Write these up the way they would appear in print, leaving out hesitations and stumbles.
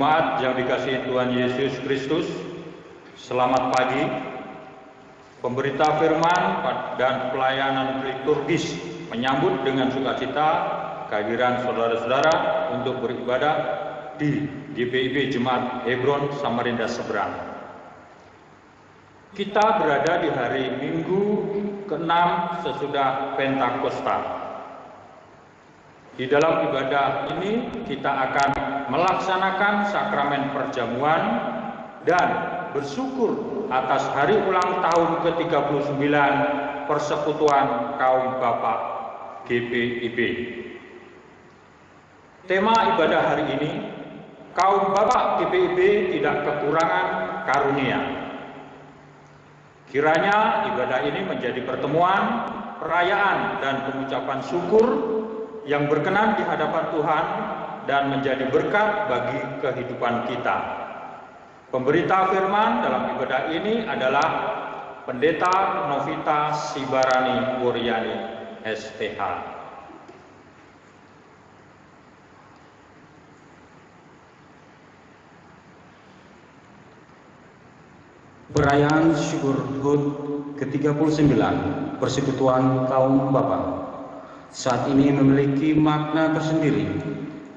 Jemaat yang dikasihi Tuhan Yesus Kristus, selamat pagi. Pemberita firman dan pelayanan liturgis menyambut dengan sukacita kehadiran saudara-saudara untuk beribadah di GPIB Jemaat Hebron Samarinda Seberang. Kita berada di hari Minggu ke-6 sesudah Pentakosta. Di dalam ibadah ini kita akan melaksanakan sakramen perjamuan dan bersyukur atas hari ulang tahun ke-39 Persekutuan Kaum Bapak GPIB. Tema ibadah hari ini, Kaum Bapak GPIB tidak kekurangan karunia. Kiranya ibadah ini menjadi pertemuan, perayaan, dan pengucapan syukur yang berkenan di hadapan Tuhan dan menjadi berkat bagi kehidupan kita. Pemberita firman dalam ibadah ini adalah Pendeta Novita Sibarani Wuryani, SPH. Perayaan Syukur HUT ke-39 Persekutuan Kaum Bapa saat ini memiliki makna tersendiri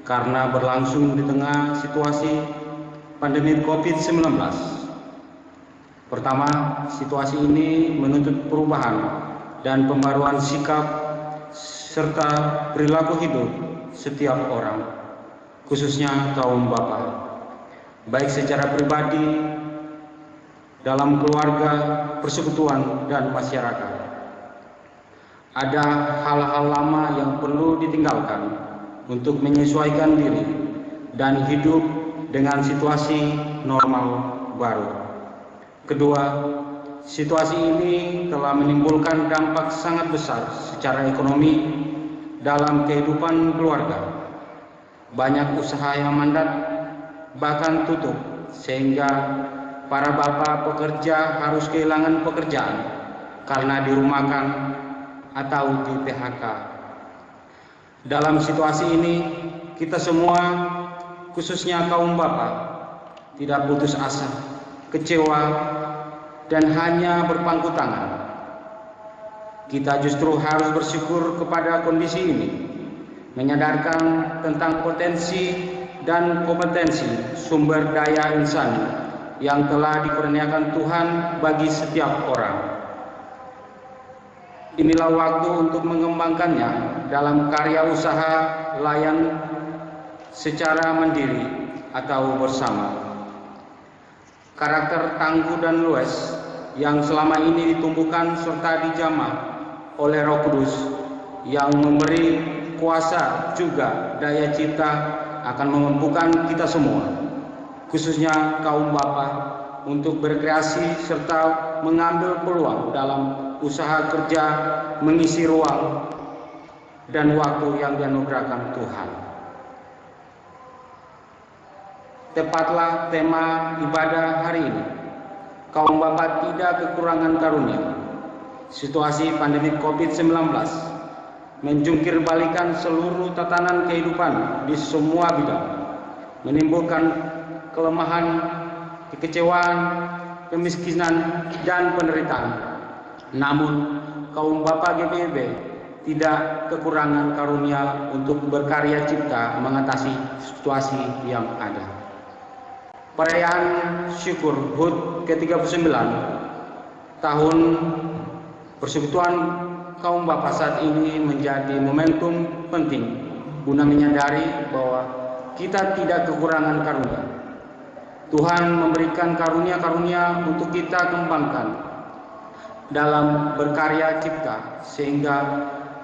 karena berlangsung di tengah situasi pandemi COVID-19. Pertama, situasi ini menuntut perubahan dan pembaruan sikap serta perilaku hidup setiap orang, khususnya kaum bapa, baik secara pribadi, dalam keluarga, persekutuan, dan masyarakat. Ada hal-hal lama yang perlu ditinggalkan untuk menyesuaikan diri dan hidup dengan situasi normal baru. Kedua, situasi ini telah menimbulkan dampak sangat besar secara ekonomi dalam kehidupan keluarga. Banyak usaha yang mandat bahkan tutup sehingga para bapak pekerja harus kehilangan pekerjaan karena dirumahkan atau di PHK. Dalam situasi ini, kita semua, khususnya kaum bapak, tidak putus asa, kecewa, dan hanya berpangku tangan. Kita justru harus bersyukur kepada kondisi ini, menyadarkan tentang potensi dan kompetensi sumber daya insani yang telah dikurniakan Tuhan bagi setiap orang. Inilah waktu untuk mengembangkannya dalam karya usaha layan secara mandiri atau bersama. Karakter tangguh dan luas yang selama ini ditumbuhkan serta dijamah oleh Roh Kudus yang memberi kuasa juga daya cipta akan memampukan kita semua, khususnya kaum bapa, untuk berkreasi serta mengambil peluang dalam usaha kerja, mengisi ruang dan waktu yang dianugerahkan Tuhan. Tepatlah tema ibadah hari ini, kaum bapa tidak kekurangan karunia. Situasi pandemi COVID-19 menjungkir balikan seluruh tatanan kehidupan di semua bidang, menimbulkan kelemahan, kekecewaan, kemiskinan, dan penderitaan. Namun, kaum bapa GPIB tidak kekurangan karunia untuk berkarya cipta mengatasi situasi yang ada. Perayaan Syukur HUT ke-39 tahun Persekutuan Kaum Bapa saat ini menjadi momentum penting guna menyadari bahwa kita tidak kekurangan karunia. Tuhan memberikan karunia-karunia untuk kita kembangkan dalam berkarya cipta, sehingga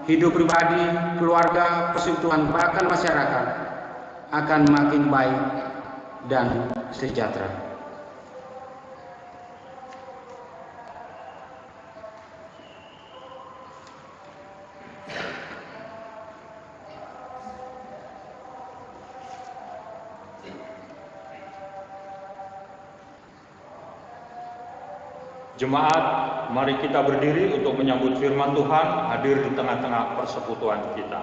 hidup pribadi, keluarga, persekutuan, bahkan masyarakat akan makin baik dan sejahtera. Jemaat, mari kita berdiri untuk menyambut firman Tuhan hadir di tengah-tengah persekutuan kita.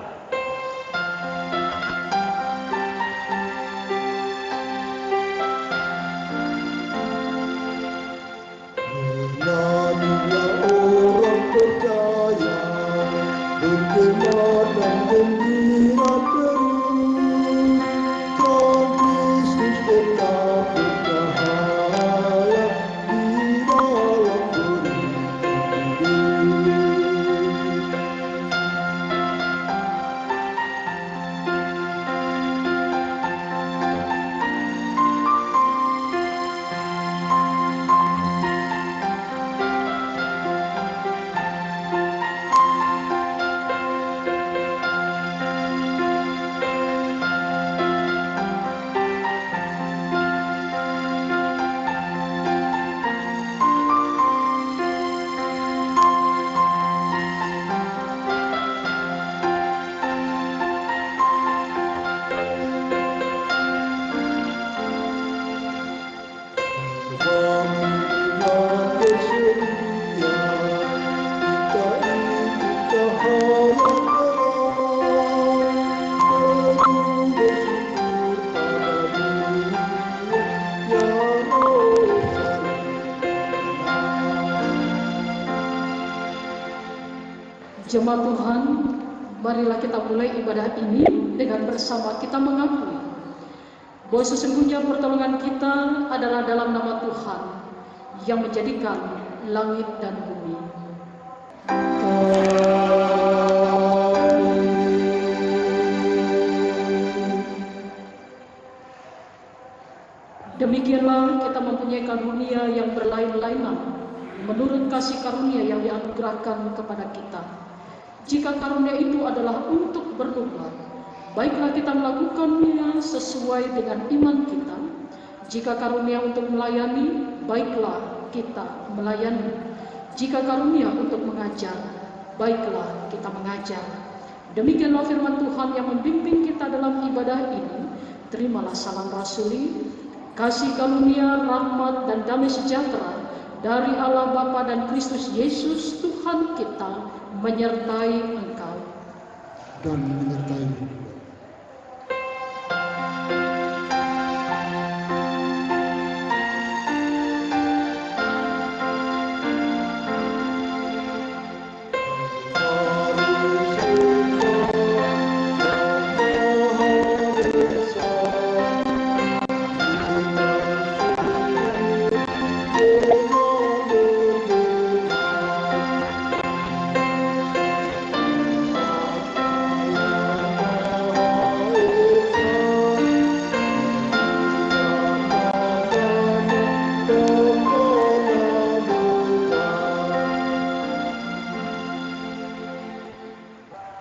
Jemaat Tuhan, marilah kita mulai ibadah ini dengan bersama kita mengakui bahwa sesungguhnya pertolongan kita adalah dalam nama Tuhan yang menjadikan langit dan bumi. Demikianlah kita mempunyai karunia yang berlain-lainan menurut kasih karunia yang dianugerahkan kepada kita. Jika karunia itu adalah untuk bernubuat, baiklah kita melakukannya sesuai dengan iman kita. Jika karunia untuk melayani, baiklah kita melayani. Jika karunia untuk mengajar, baiklah kita mengajar. Demikianlah firman Tuhan yang membimbing kita dalam ibadah ini. Terimalah salam rasuli. Kasih karunia, rahmat, dan damai sejahtera dari Allah Bapa dan Kristus Yesus Tuhan kita menyertai engkau. Dan menyertai.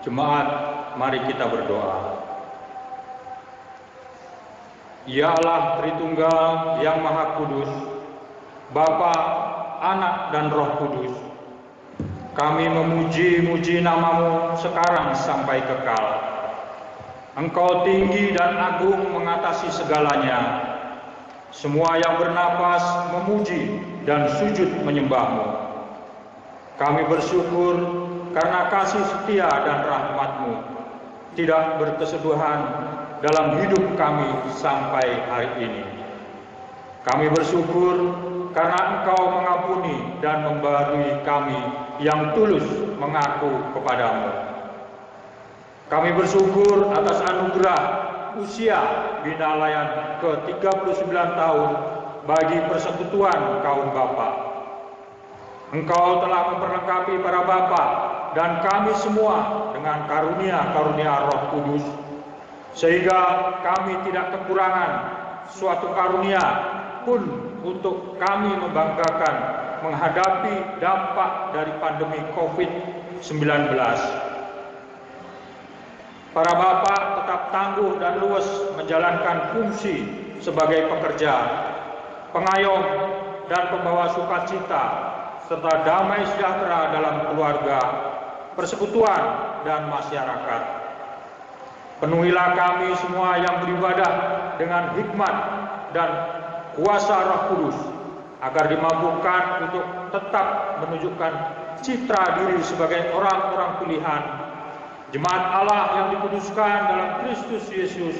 Jemaat, mari kita berdoa. Ya Allah Tritunggal yang Maha Kudus, Bapa, Anak, dan Roh Kudus, kami memuji-muji nama-Mu sekarang sampai kekal. Engkau tinggi dan agung mengatasi segalanya. Semua yang bernapas memuji dan sujud menyembah-Mu. Kami bersyukur karena kasih setia dan rahmat-Mu tidak berkesudahan dalam hidup kami sampai hari ini. Kami bersyukur karena Engkau mengampuni dan membarui kami yang tulus mengaku kepadamu. Kami bersyukur atas anugerah usia binalayan ke-39 tahun bagi persekutuan kaum Bapa. Engkau telah memperlengkapi para bapa dan kami semua dengan karunia-karunia Roh Kudus, sehingga kami tidak kekurangan suatu karunia pun untuk kami membanggakan menghadapi dampak dari pandemi COVID-19. Para bapa tetap tangguh dan luwes menjalankan fungsi sebagai pekerja, pengayom, dan pembawa sukacita serta damai sejahtera dalam keluarga, persekutuan, dan masyarakat. Penuhilah kami semua yang beribadah dengan hikmat dan kuasa Roh Kudus, agar dimampukan untuk tetap menunjukkan citra diri sebagai orang-orang pilihan, jemaat Allah yang dikuduskan dalam Kristus Yesus,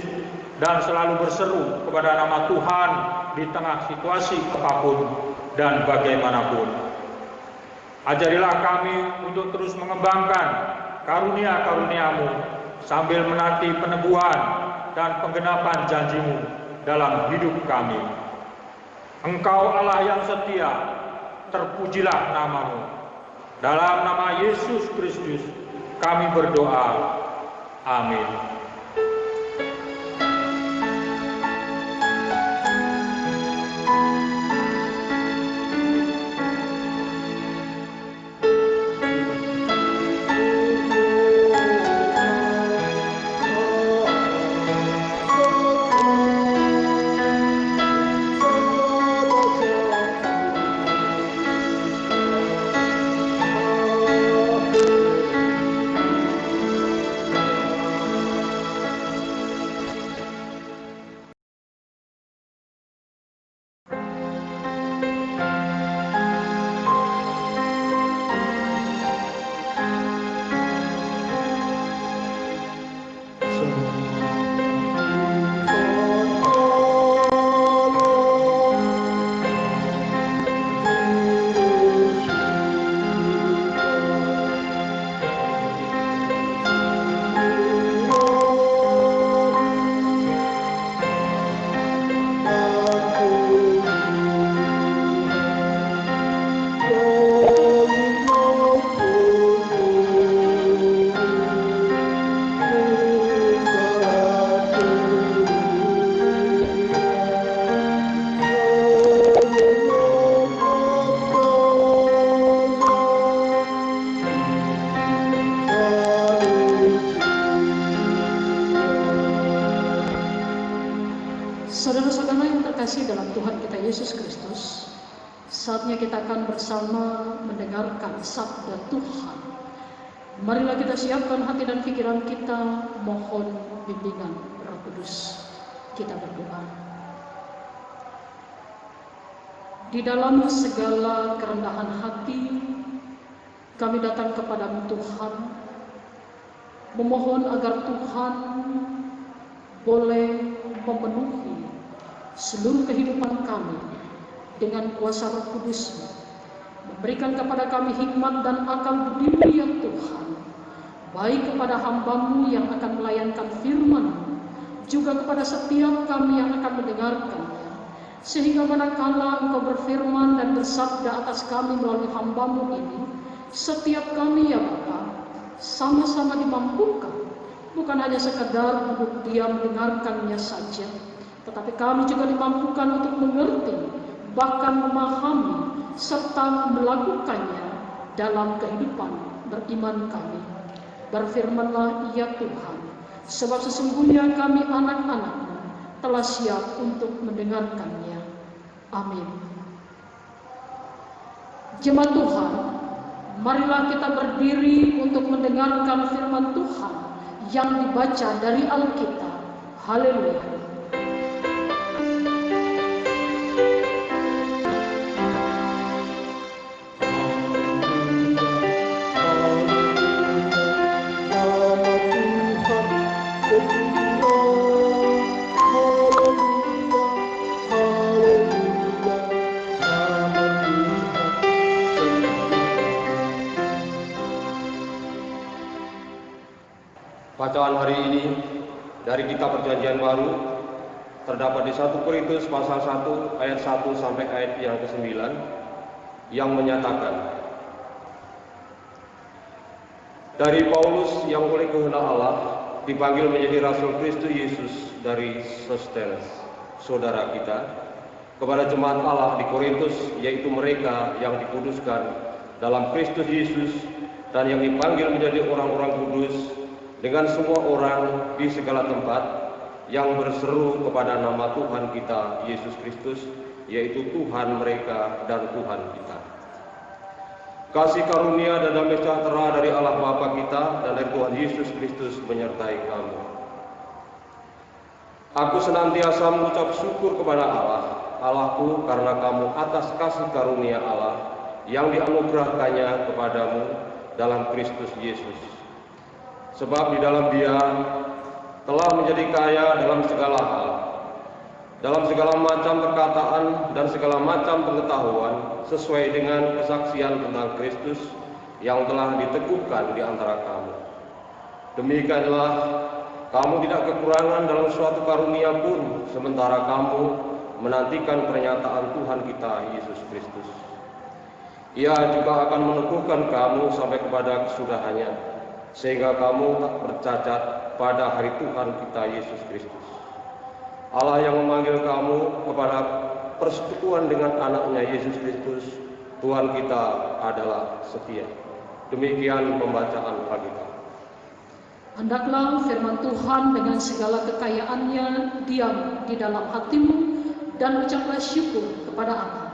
dan selalu berseru kepada nama Tuhan di tengah situasi apapun dan bagaimanapun. Ajarilah kami untuk terus mengembangkan karunia-karunia-Mu sambil menanti peneguhan dan penggenapan janji-Mu dalam hidup kami. Engkau Allah yang setia, terpujilah nama-Mu. Dalam nama Yesus Kristus kami berdoa. Amin. Yesus Kristus, saatnya kita akan bersama mendengarkan sabda Tuhan. Marilah kita siapkan hati dan pikiran kita, mohon bimbingan Roh Kudus. Kita berdoa. Di dalam segala kerendahan hati, kami datang kepadamu Tuhan, memohon agar Tuhan boleh memenuhi seluruh kehidupan kami dengan kuasa Roh Kudus, memberikan kepada kami hikmat dan akal budi ya Tuhan, baik kepada hamba-Mu yang akan melayankan firman-Mu, juga kepada setiap kami yang akan mendengarkannya, sehingga manakala Engkau berfirman dan bersabda atas kami melalui hamba-Mu ini, setiap kami ya Bapa sama-sama dimampukan, bukan hanya sekadar duduk diam mendengarkannya saja, tetapi kami juga dimampukan untuk mengerti, bahkan memahami, serta melakukannya dalam kehidupan beriman kami. Berfirmanlah ya Tuhan, sebab sesungguhnya kami anak-anak-Mu telah siap untuk mendengarkannya. Amin. Jemaat Tuhan, marilah kita berdiri untuk mendengarkan firman Tuhan yang dibaca dari Alkitab. Haleluya. Bacaan hari ini dari kitab Perjanjian Baru terdapat di 1 Korintus pasal 1 ayat 1 sampai ayat yang ke-9 yang menyatakan, dari Paulus yang oleh kehendak Allah dipanggil menjadi Rasul Kristus Yesus dari Sostenes, saudara kita, kepada jemaat Allah di Korintus, yaitu mereka yang dikuduskan dalam Kristus Yesus dan yang dipanggil menjadi orang-orang kudus, dengan semua orang di segala tempat yang berseru kepada nama Tuhan kita Yesus Kristus, yaitu Tuhan mereka dan Tuhan kita. Kasih karunia dan damai sejahtera dari Allah Bapa kita dan dari Tuhan Yesus Kristus menyertai kamu. Aku senantiasa mengucap syukur kepada Allah, Allahku, karena kamu atas kasih karunia Allah yang dianugerahkannya kepadamu dalam Kristus Yesus. Sebab di dalam Dia telah menjadi kaya dalam segala hal, dalam segala macam perkataan dan segala macam pengetahuan, sesuai dengan kesaksian tentang Kristus yang telah diteguhkan di antara kamu. Demikianlah kamu tidak kekurangan dalam suatu karunia pun, sementara kamu menantikan pernyataan Tuhan kita Yesus Kristus. Ia juga akan meneguhkan kamu sampai kepada kesudahannya, sehingga kamu tak bercacat pada hari Tuhan kita Yesus Kristus. Allah yang memanggil kamu kepada persekutuan dengan anaknya Yesus Kristus, Tuhan kita adalah setia. Demikian pembacaan Alkitab. Hendaklah firman Tuhan dengan segala kekayaannya diam di dalam hatimu dan ucaplah syukur kepada Allah.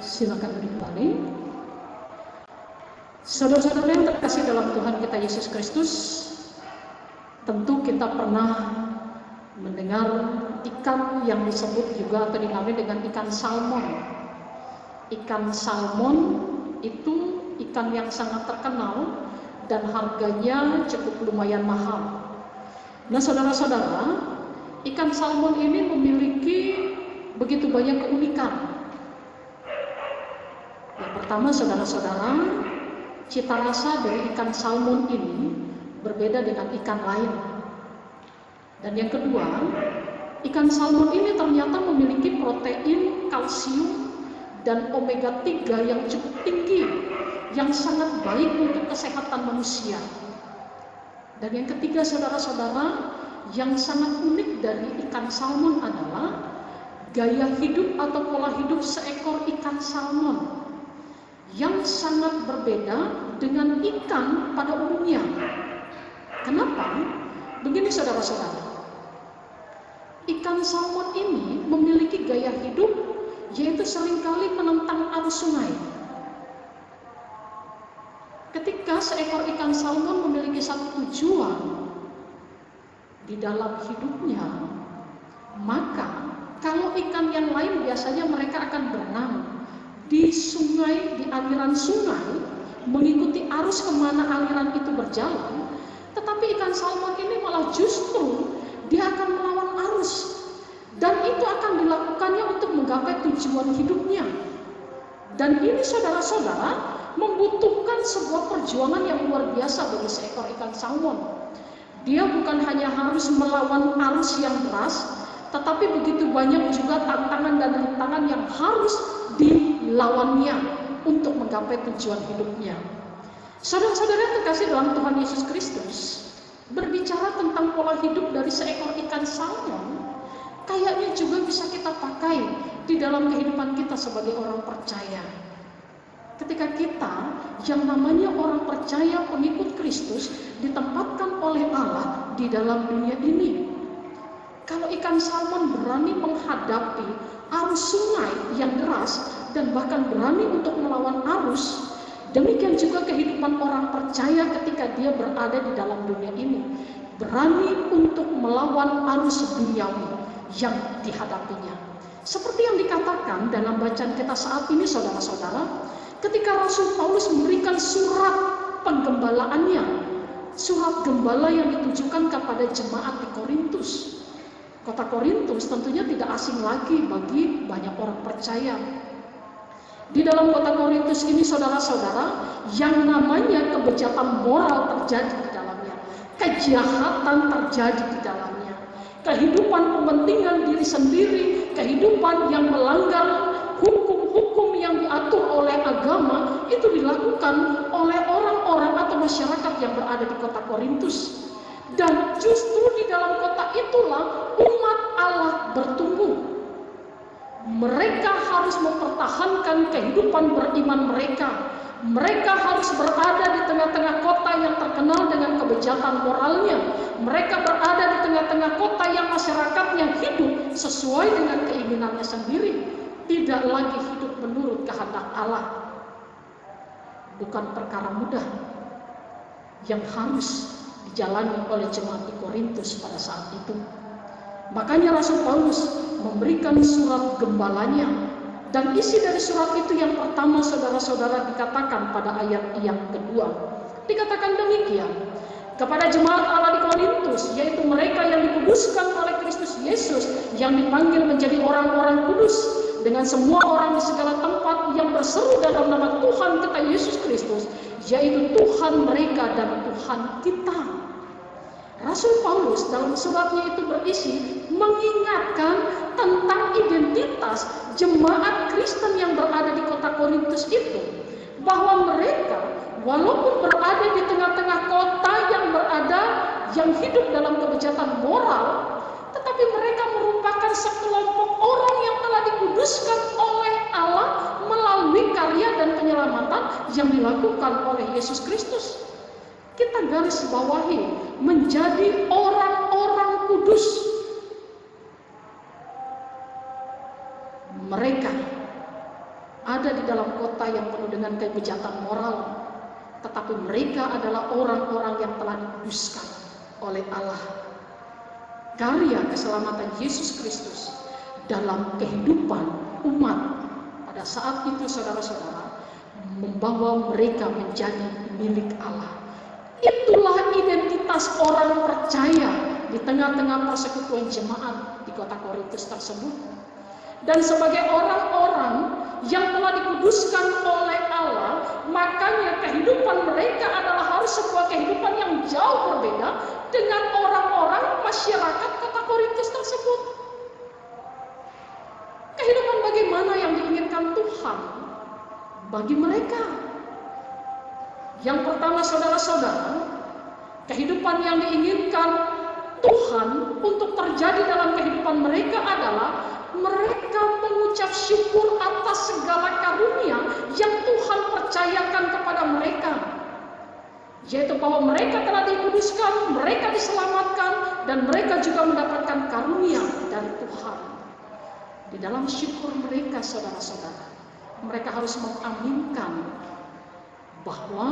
Silakan duduk kembali. Saudara-saudara yang terkasih dalam Tuhan kita Yesus Kristus, tentu kita pernah mendengar ikan yang disebut juga atau dinamai dengan ikan salmon. Ikan salmon itu ikan yang sangat terkenal dan harganya cukup lumayan mahal. Nah, saudara-saudara, ikan salmon ini memiliki begitu banyak keunikan. Yang pertama, saudara-saudara, cita rasa dari ikan salmon ini berbeda dengan ikan lain. Dan yang kedua, ikan salmon ini ternyata memiliki protein, kalsium, dan omega 3 yang cukup tinggi, yang sangat baik untuk kesehatan manusia. Dan yang ketiga, saudara-saudara, yang sangat unik dari ikan salmon adalah gaya hidup atau pola hidup seekor ikan salmon yang sangat berbeda dengan ikan pada umumnya. Kenapa? Begini saudara-saudara, ikan salmon ini memiliki gaya hidup yaitu seringkali menentang arus sungai. Ketika seekor ikan salmon memiliki satu tujuan di dalam hidupnya, maka kalau ikan yang lain biasanya mereka akan berenang di sungai, di aliran sungai, mengikuti arus kemana aliran itu berjalan. Tetapi ikan salmon ini malah justru dia akan melawan arus, dan itu akan dilakukannya untuk menggapai tujuan hidupnya. Dan ini saudara-saudara membutuhkan sebuah perjuangan yang luar biasa bagi seekor ikan salmon. Dia bukan hanya harus melawan arus yang deras, tetapi begitu banyak juga tantangan dan rintangan yang harus dilawannya untuk menggapai tujuan hidupnya. Saudara-saudara yang terkasih dalam Tuhan Yesus Kristus, berbicara tentang pola hidup dari seekor ikan salmon, kayaknya juga bisa kita pakai di dalam kehidupan kita sebagai orang percaya. Ketika kita yang namanya orang percaya pengikut Kristus ditempatkan oleh Allah di dalam dunia ini. Kalau ikan salmon berani menghadapi arus sungai yang deras dan bahkan berani untuk melawan arus, demikian juga kehidupan orang percaya ketika dia berada di dalam dunia ini. Berani untuk melawan arus duniawi yang dihadapinya. Seperti yang dikatakan dalam bacaan kita saat ini saudara-saudara, ketika Rasul Paulus memberikan surat penggembalaannya, surat gembala yang ditujukan kepada jemaat di Korintus. Kota Korintus tentunya tidak asing lagi bagi banyak orang percaya. Di dalam kota Korintus ini saudara-saudara, yang namanya kebejatan moral terjadi di dalamnya, kejahatan terjadi di dalamnya, kehidupan kepentingan diri sendiri, kehidupan yang melanggar hukum-hukum yang diatur oleh agama, itu dilakukan oleh orang-orang atau masyarakat yang berada di kota Korintus. Dan justru di dalam kota itulah umat Allah bertumbuh. Mereka harus mempertahankan kehidupan beriman mereka. Mereka harus berada di tengah-tengah kota yang terkenal dengan kebejatan moralnya. Mereka berada di tengah-tengah kota yang masyarakatnya hidup sesuai dengan keinginannya sendiri, tidak lagi hidup menurut kehendak Allah. Bukan perkara mudah yang harus dijalani oleh jemaat di Korintus pada saat itu. Makanya Rasul Paulus memberikan surat gembalanya, dan isi dari surat itu yang pertama saudara-saudara dikatakan pada ayat yang kedua. Dikatakan demikian, kepada jemaat Allah di Korintus, yaitu mereka yang dikuduskan oleh Kristus Yesus, yang dipanggil menjadi orang-orang kudus, dengan semua orang di segala tempat yang berseru dalam nama Tuhan kita Yesus Kristus, yaitu Tuhan mereka dan Tuhan kita. Rasul Paulus dalam suratnya itu berisi mengingatkan tentang identitas jemaat Kristen yang berada di kota Korintus itu, bahwa mereka walaupun berada di tengah-tengah kota yang hidup dalam kebejatan moral, tetapi mereka merupakan sekelompok orang yang telah dikuduskan oleh Allah melalui karya dan penyelamatan yang dilakukan oleh Yesus Kristus. Kita garis bawahi, menjadi orang-orang kudus. Mereka ada di dalam kota yang penuh dengan kebejatan moral, tetapi mereka adalah orang-orang yang telah dikuduskan oleh Allah. Karya keselamatan Yesus Kristus dalam kehidupan umat pada saat itu saudara-saudara membawa mereka menjadi milik Allah. Itulah identitas orang percaya di tengah-tengah persekutuan jemaat di kota Korintus tersebut. Dan sebagai orang-orang yang telah dikuduskan oleh Allah, makanya kehidupan mereka adalah harus sebuah kehidupan yang jauh berbeda dengan orang-orang masyarakat kota Korintus tersebut. Kehidupan bagaimana yang diinginkan Tuhan bagi mereka? Yang pertama, saudara-saudara, kehidupan yang diinginkan Tuhan untuk terjadi dalam kehidupan mereka adalah mereka mengucap syukur atas segala karunia yang Tuhan percayakan kepada mereka, yaitu bahwa mereka telah dikuduskan, mereka diselamatkan, dan mereka juga mendapatkan karunia dari Tuhan. Di dalam syukur mereka, saudara-saudara, mereka harus mengaminkan bahwa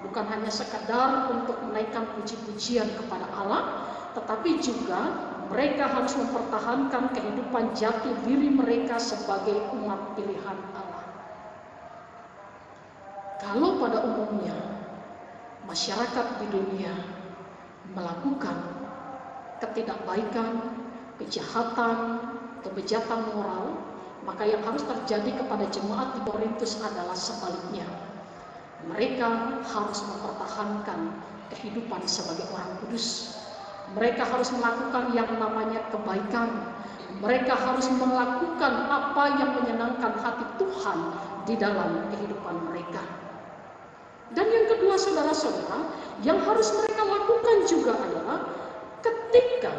bukan hanya sekadar untuk menaikkan puji-pujian kepada Allah, tetapi juga mereka harus mempertahankan kehidupan jati diri mereka sebagai umat pilihan Allah. Kalau pada umumnya masyarakat di dunia melakukan ketidakbaikan, kejahatan, kebejatan moral, maka yang harus terjadi kepada jemaat di Korintus adalah sebaliknya. Mereka harus mempertahankan kehidupan sebagai orang kudus. Mereka harus melakukan yang namanya kebaikan. Mereka harus melakukan apa yang menyenangkan hati Tuhan di dalam kehidupan mereka. Dan yang kedua, saudara-saudara, yang harus mereka lakukan juga adalah ketika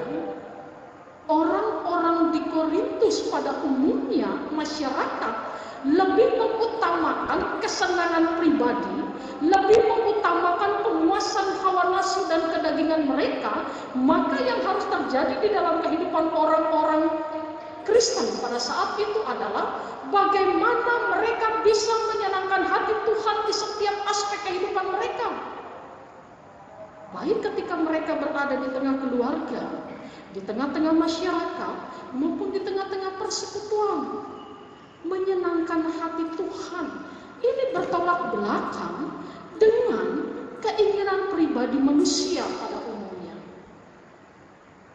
orang-orang di Korintus pada umumnya, masyarakat lebih mengutamakan kesenangan pribadi, lebih mengutamakan pemuasan hawa nafsu dan kedagingan mereka, maka yang harus terjadi di dalam kehidupan orang-orang Kristen pada saat itu adalah bagaimana mereka bisa menyenangkan hati Tuhan di setiap aspek kehidupan mereka. Baik ketika mereka berada di tengah keluarga, di tengah-tengah masyarakat, maupun di tengah-tengah persekutuan. Menyenangkan hati Tuhan ini bertolak belakang dengan keinginan pribadi manusia pada umumnya.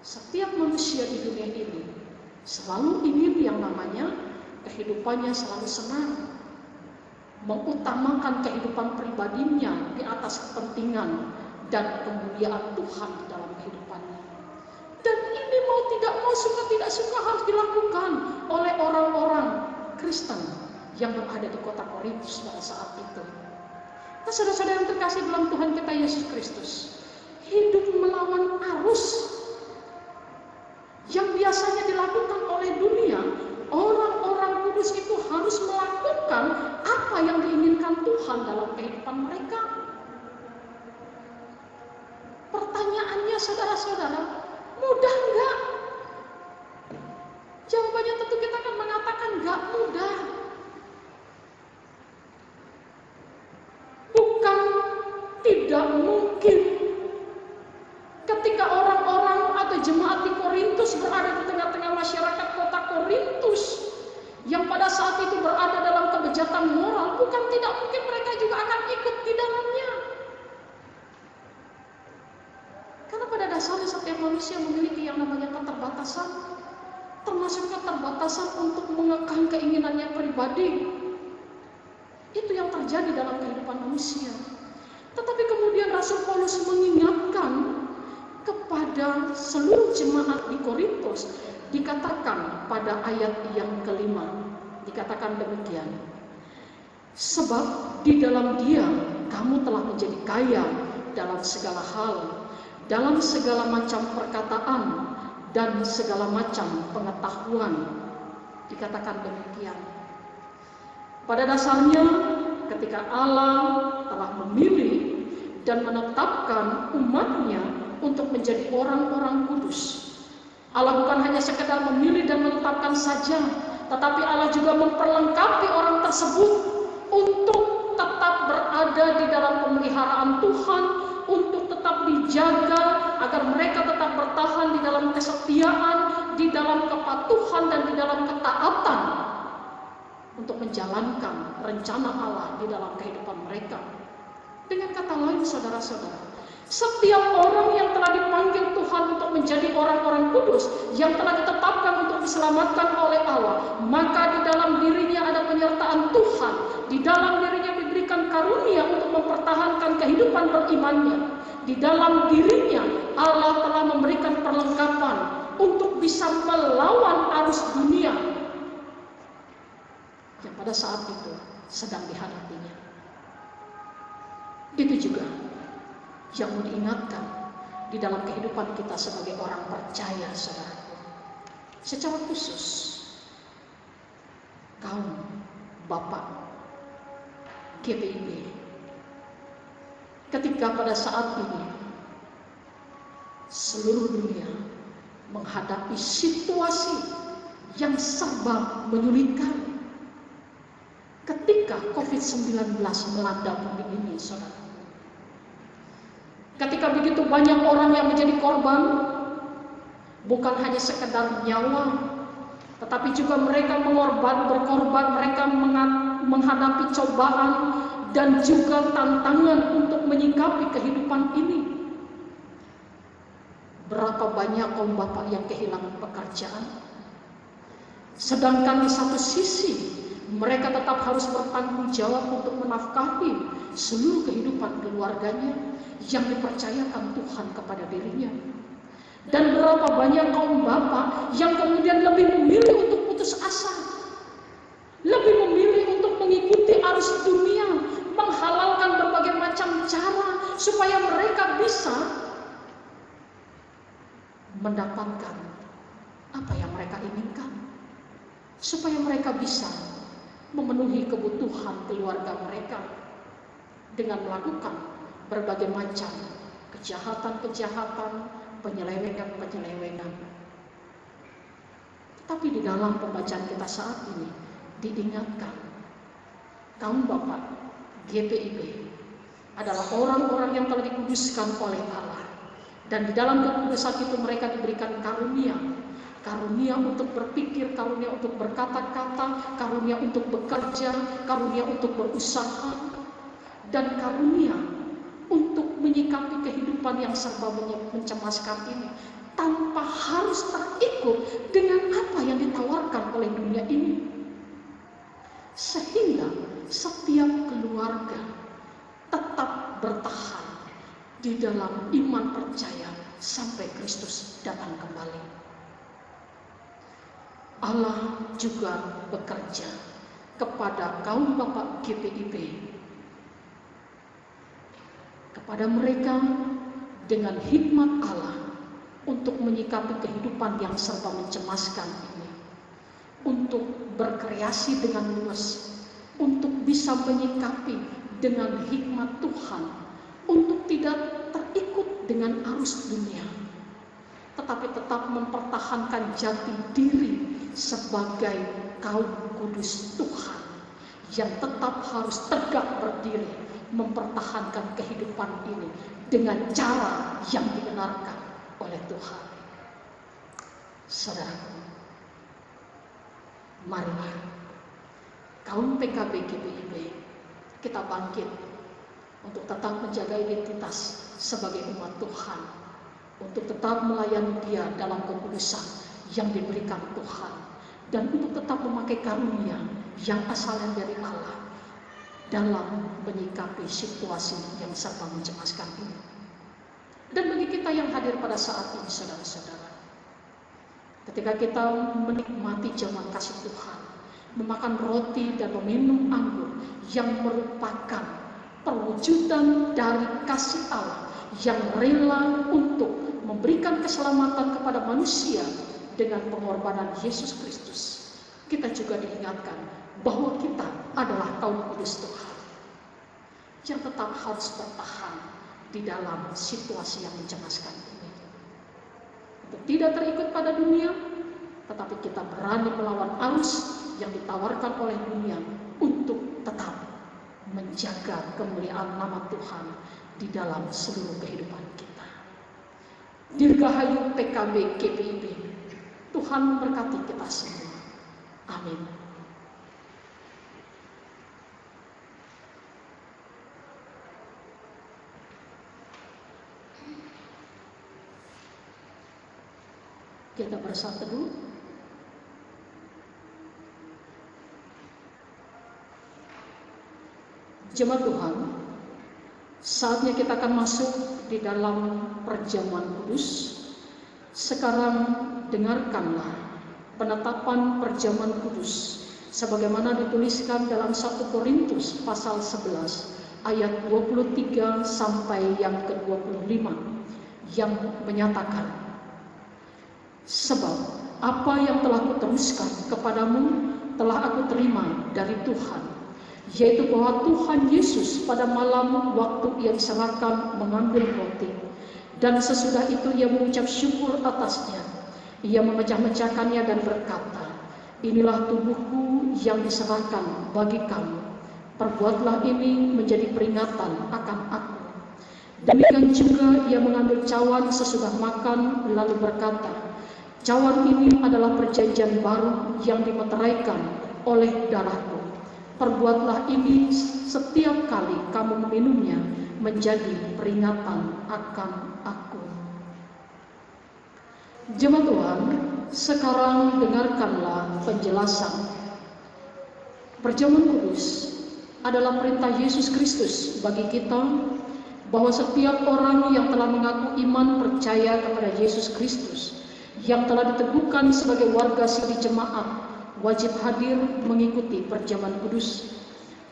Setiap manusia di dunia ini selalu ingin yang namanya kehidupannya selalu senang, mengutamakan kehidupan pribadinya di atas kepentingan dan kemuliaan Tuhan di dalam kehidupannya. Dan ini mau tidak mau, suka tidak suka harus dilakukan oleh orang-orang Kristen yang berada di kota Korintus pada saat itu. Nah, saudara-saudara yang terkasih dalam Tuhan kita Yesus Kristus, hidup melawan arus yang biasanya dilakukan oleh dunia, orang-orang kudus itu harus melakukan apa yang diinginkan Tuhan dalam kehidupan mereka. Pertanyaannya, saudara-saudara, mudah enggak? Jawabannya tentu kita akan mengatakan enggak mudah. Bukan tidak mungkin ketika orang-orang atau jemaat di Korintus berada di tengah-tengah masyarakat kota Korintus yang pada saat itu berada dalam kebejatan moral, bukan tidak mungkin mereka juga akan ikut di dalamnya. Karena pada dasarnya setiap manusia memiliki yang namanya keterbatasan, termasuk keterbatasan untuk mengekang keinginannya pribadi. Itu yang terjadi dalam kehidupan manusia. Tetapi kemudian Rasul Paulus mengingatkan kepada seluruh jemaat di Korintus, dikatakan pada ayat yang kelima, dikatakan demikian. Sebab di dalam Dia kamu telah menjadi kaya dalam segala hal, dalam segala macam perkataan dan segala macam pengetahuan. Dikatakan demikian. Pada dasarnya ketika Allah telah memilih dan menetapkan umatnya untuk menjadi orang-orang kudus, Allah bukan hanya sekedar memilih dan menetapkan saja, tetapi Allah juga memperlengkapi orang tersebut untuk tetap berada di dalam pemeliharaan Tuhan, untuk tetap dijaga agar mereka tetap bertahan di dalam kesetiaan, di dalam kepatuhan dan di dalam ketaatan untuk menjalankan rencana Allah di dalam kehidupan mereka. Dengan kata lain, saudara-saudara, setiap orang yang telah dipanggil Tuhan untuk menjadi orang-orang kudus, yang telah ditetapkan untuk diselamatkan oleh Allah, maka di dalam dirinya ada penyertaan Tuhan. Di dalam dirinya diberikan karunia untuk mempertahankan kehidupan berimannya. Di dalam dirinya Allah telah memberikan perlengkapan untuk bisa melawan arus dunia yang pada saat itu sedang dihadapinya. Itu juga yang mau diingatkan di dalam kehidupan kita sebagai orang percaya, saudaraku. Secara khusus kaum Bapak GPIB, ketika pada saat ini seluruh dunia menghadapi situasi yang serba menyulitkan, ketika COVID-19 melanda bumi ini, saudara, ketika begitu banyak orang yang menjadi korban, bukan hanya sekedar nyawa, tetapi juga mereka berkorban, mereka menghadapi cobaan dan juga tantangan untuk menyikapi kehidupan ini. Berapa banyak kaum bapak yang kehilangan pekerjaan, sedangkan di satu sisi mereka tetap harus bertanggung jawab untuk menafkahi seluruh kehidupan keluarganya yang dipercayakan Tuhan kepada dirinya. Dan berapa banyak kaum bapak yang kemudian lebih memilih untuk putus asa, lebih memilih untuk mengikuti arus dunia, menghalalkan berbagai macam cara supaya mereka bisa mendapatkan apa yang mereka inginkan, supaya mereka bisa memenuhi kebutuhan keluarga mereka dengan melakukan berbagai macam kejahatan-kejahatan, penyelewengan-penyelewengan. Tapi di dalam pembacaan kita saat ini diingatkan, kaum bapak GPIB adalah orang-orang yang telah dikuduskan oleh Allah. Dan di dalam kekudusan itu mereka diberikan karunia. Karunia untuk berpikir, karunia untuk berkata-kata, karunia untuk bekerja, karunia untuk berusaha, dan karunia untuk menyikapi kehidupan yang serba mencemaskan ini tanpa harus terikut dengan apa yang ditawarkan oleh dunia ini. Sehingga setiap keluarga tetap bertahan di dalam iman percaya sampai Kristus datang kembali. Allah juga bekerja kepada kaum bapak GPIB, kepada mereka dengan hikmat Allah untuk menyikapi kehidupan yang serba mencemaskan ini, untuk berkreasi dengan luas, untuk bisa menyikapi dengan hikmat Tuhan, untuk tidak terikut dengan arus dunia, tetapi tetap mempertahankan jati diri sebagai kaum kudus Tuhan yang tetap harus tegak berdiri mempertahankan kehidupan ini dengan cara yang dibenarkan oleh Tuhan. Saudaraku, marilah kaum PKB GPIB kita bangkit untuk tetap menjaga identitas sebagai umat Tuhan, untuk tetap melayani Dia dalam kekudusan yang diberikan Tuhan, dan untuk tetap memakai karunia yang asalnya dari Allah dalam menyikapi situasi yang serba mencemaskan ini. Dan bagi kita yang hadir pada saat ini, saudara-saudara, ketika kita menikmati jamuan kasih Tuhan, memakan roti dan meminum anggur yang merupakan perwujudan dari kasih Allah yang rela untuk memberikan keselamatan kepada manusia dengan pengorbanan Yesus Kristus, kita juga diingatkan bahwa kita adalah kaum kudus Tuhan yang tetap harus bertahan di dalam situasi yang mencemaskan ini, untuk tidak terikut pada dunia, tetapi kita berani melawan arus yang ditawarkan oleh dunia untuk tetap menjaga kemuliaan nama Tuhan di dalam seluruh kehidupan kita. Dirgahayu PKB GPIB, Tuhan memberkati kita semua. Amin. Kita bersatu teduh Jemaat Tuhan, saatnya kita akan masuk di dalam perjamuan kudus. Sekarang dengarkanlah penetapan perjamuan kudus sebagaimana dituliskan dalam 1 Korintus pasal 11 ayat 23 sampai yang ke-25 yang menyatakan, sebab apa yang telah kuteruskan kepadamu telah aku terima dari Tuhan, yaitu bahwa Tuhan Yesus pada malam waktu ia diserahkan mengambil roti, dan sesudah itu ia mengucap syukur atasnya. Ia memecah-mecahkannya dan berkata, inilah tubuhku yang diserahkan bagi kamu. Perbuatlah ini menjadi peringatan akan aku. Demikian juga ia mengambil cawan sesudah makan lalu berkata, cawan ini adalah perjanjian baru yang dimeteraikan oleh darahku. Perbuatlah ini setiap kali kamu meminumnya menjadi peringatan akan aku. Jemaat Tuhan, sekarang dengarkanlah penjelasan. Perjamuan kudus adalah perintah Yesus Kristus bagi kita bahwa setiap orang yang telah mengaku iman percaya kepada Yesus Kristus, yang telah diteguhkan sebagai warga siri jemaat, wajib hadir mengikuti perjamuan kudus.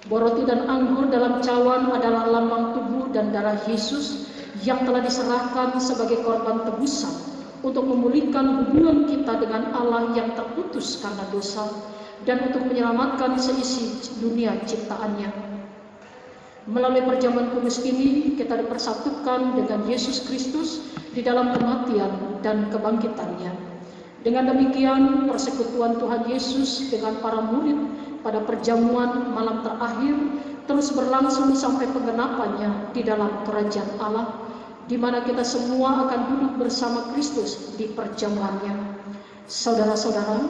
Roti dan anggur dalam cawan adalah lambang tubuh dan darah Yesus yang telah diserahkan sebagai korban tebusan untuk memulihkan hubungan kita dengan Allah yang terputus karena dosa dan untuk menyelamatkan seisi dunia ciptaannya. Melalui perjamuan kudus ini kita dipersatukan dengan Yesus Kristus di dalam kematian dan kebangkitannya. Dengan demikian, persekutuan Tuhan Yesus dengan para murid pada perjamuan malam terakhir terus berlangsung sampai penggenapannya di dalam kerajaan Allah, di mana kita semua akan duduk bersama Kristus di perjamuannya. Saudara-saudara,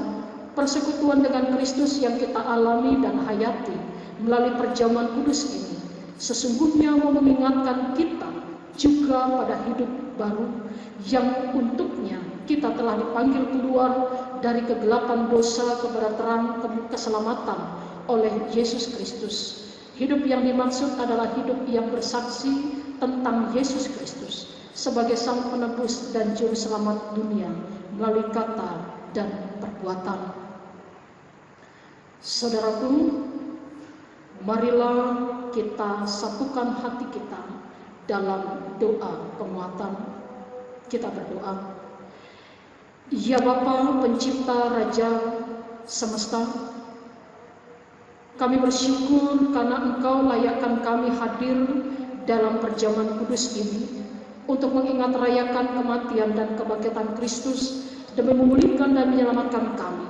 persekutuan dengan Kristus yang kita alami dan hayati melalui perjamuan kudus ini sesungguhnya mau mengingatkan kita juga pada hidup baru yang untuknya kita telah dipanggil keluar dari kegelapan dosa kepada terang keselamatan oleh Yesus Kristus. Hidup yang dimaksud adalah hidup yang bersaksi tentang Yesus Kristus sebagai Sang Penebus dan Juru Selamat dunia melalui kata dan perbuatan. Saudaraku, marilah kita satukan hati kita dalam doa penguatan. Kita berdoa. Ya Bapa, Pencipta Raja Semesta, kami bersyukur karena Engkau layakkan kami hadir dalam perjamuan kudus ini untuk mengingat rayakan kematian dan kebangkitan Kristus demi memulihkan dan menyelamatkan kami.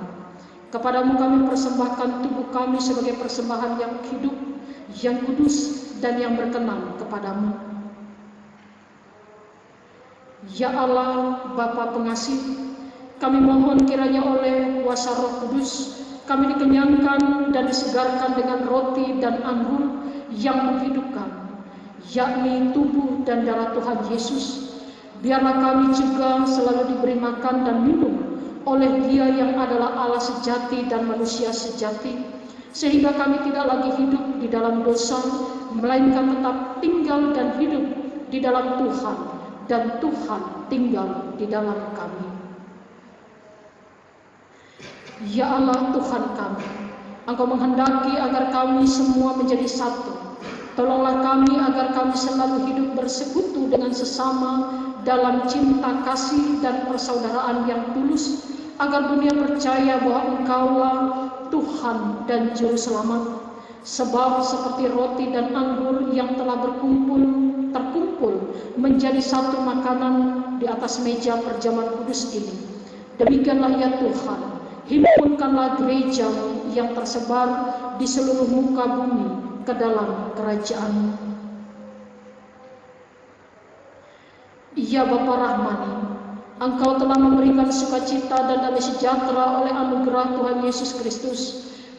Kepadamu kami persembahkan tubuh kami sebagai persembahan yang hidup, yang kudus, dan yang berkenan kepadamu. Ya Allah, Bapa pengasih, kami mohon kiranya oleh kuasa Roh Kudus kami dikenyangkan dan disegarkan dengan roti dan anggur yang menghidupkan, yakni tubuh dan darah Tuhan Yesus. Biarlah kami juga selalu diberi makan dan minum oleh Dia yang adalah Allah sejati dan manusia sejati, sehingga kami tidak lagi hidup di dalam dosa, melainkan tetap tinggal dan hidup di dalam Tuhan, dan Tuhan tinggal di dalam kami. Ya Allah Tuhan kami, Engkau menghendaki agar kami semua menjadi satu. Tolonglah kami agar kami selalu hidup bersekutu dengan sesama dalam cinta kasih dan persaudaraan yang tulus, agar dunia percaya bahwa Engkaulah Tuhan dan Juru Selamat. Sebab seperti roti dan anggur yang telah terkumpul menjadi satu makanan di atas meja perjamuan kudus ini, demikianlah ya Tuhan, himpunkanlah gereja yang tersebar di seluruh muka bumi ke dalam kerajaan-Mu. Ya Bapa Rahmani, Engkau telah memberikan sukacita dan damai sejahtera oleh anugerah Tuhan Yesus Kristus.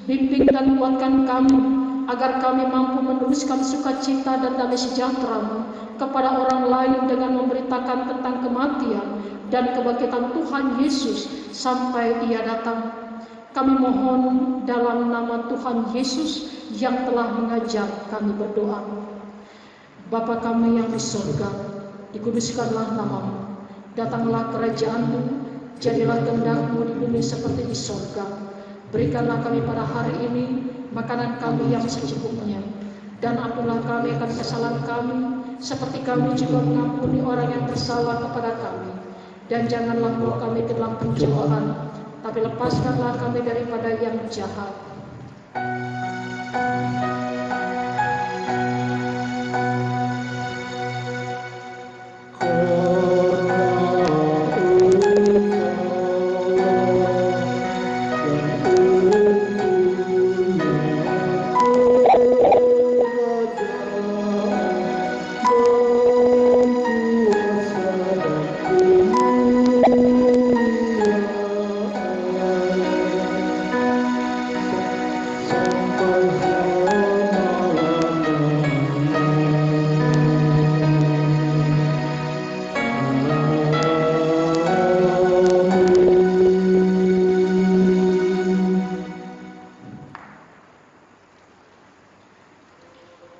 Bimbing dan kuatkan kami agar kami mampu meneruskan sukacita dan damai sejahtera-Mu kepada orang lain dengan memberitakan tentang kematian dan kebangkitan Tuhan Yesus sampai Ia datang. Kami mohon dalam nama Tuhan Yesus yang telah mengajar kami berdoa. Bapa kami yang di surga, dikuduskanlah namamu, datanglah kerajaan-Mu, jadilah kehendak-Mu di bumi seperti di surga. Berikanlah kami pada hari ini makanan kami yang secukupnya, dan ampunilah kami akan kesalahan kami, seperti kami juga mengampuni orang yang bersalah kepada kami. Dan janganlah bawa kami ke dalam pencobaan, tapi lepaskanlah kami daripada yang jahat.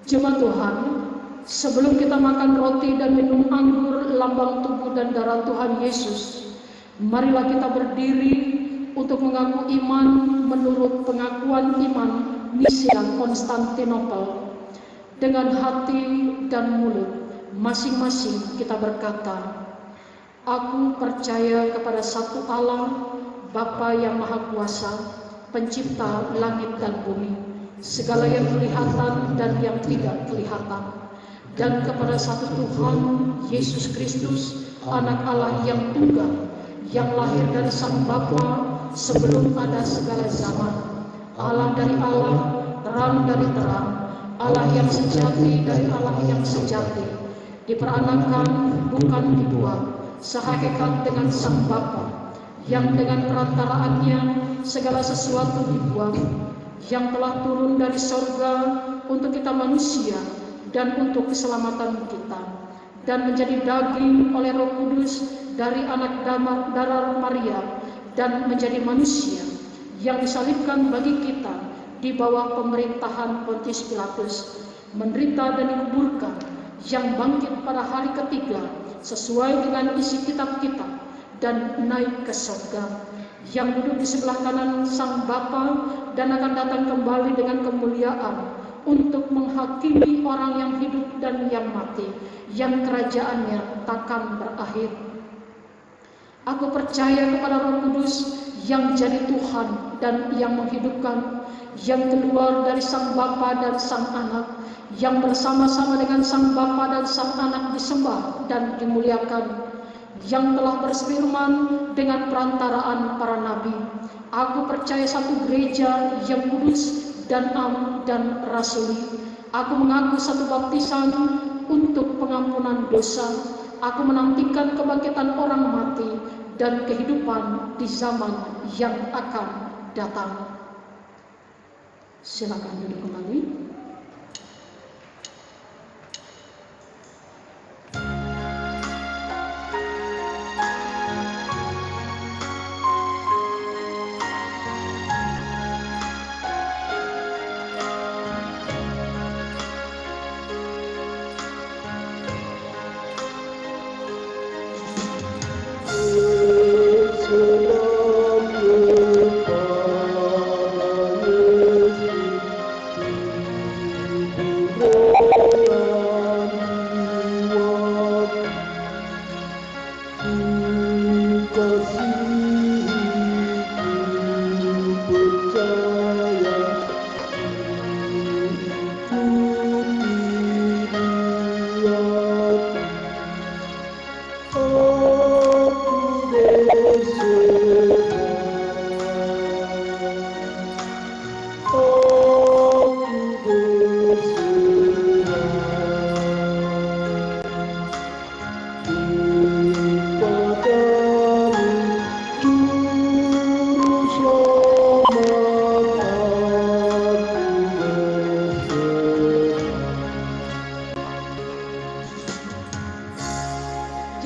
Jemaat Tuhan, sebelum kita makan roti dan minum anggur lambang tubuh dan darah Tuhan Yesus, marilah kita berdiri untuk mengaku iman menurut pengakuan iman Nisia Konstantinopel. Dengan hati dan mulut masing-masing kita berkata, aku percaya kepada satu Allah, Bapa yang Maha Kuasa, pencipta langit dan bumi, segala yang kelihatan dan yang tidak kelihatan, dan kepada satu Tuhan, Yesus Kristus, Anak Allah yang tunggal, yang lahir dari Sang Bapa sebelum ada segala zaman, Allah dari Allah, terang dari terang, Allah yang sejati dari Allah yang sejati, diperanakan bukan dibuat, sehakikat dengan Sang Bapa, yang dengan perantaraannya segala sesuatu dibuat, yang telah turun dari sorga untuk kita manusia dan untuk keselamatan kita, dan menjadi daging oleh Roh Kudus dari anak darah Maria, dan menjadi manusia, yang disalibkan bagi kita di bawah pemerintahan Pontius Pilatus, menderita dan dikuburkan, yang bangkit pada hari ketiga sesuai dengan isi kitab kita, dan naik ke sorga, yang duduk di sebelah kanan Sang Bapa dan akan datang kembali dengan kemuliaan untuk menghakimi orang yang hidup dan yang mati, yang kerajaannya takkan berakhir. Aku percaya kepada Roh Kudus yang jadi Tuhan dan yang menghidupkan, yang keluar dari Sang Bapa dan Sang Anak, yang bersama-sama dengan Sang Bapa dan Sang Anak disembah dan dimuliakan, yang telah berfirman dengan perantaraan para nabi. Aku percaya satu gereja yang kudus dan am dan rasuli. Aku mengaku satu baptisan untuk pengampunan dosa. Aku menantikan kebangkitan orang mati dan kehidupan di zaman yang akan datang. Silakan duduk kembali.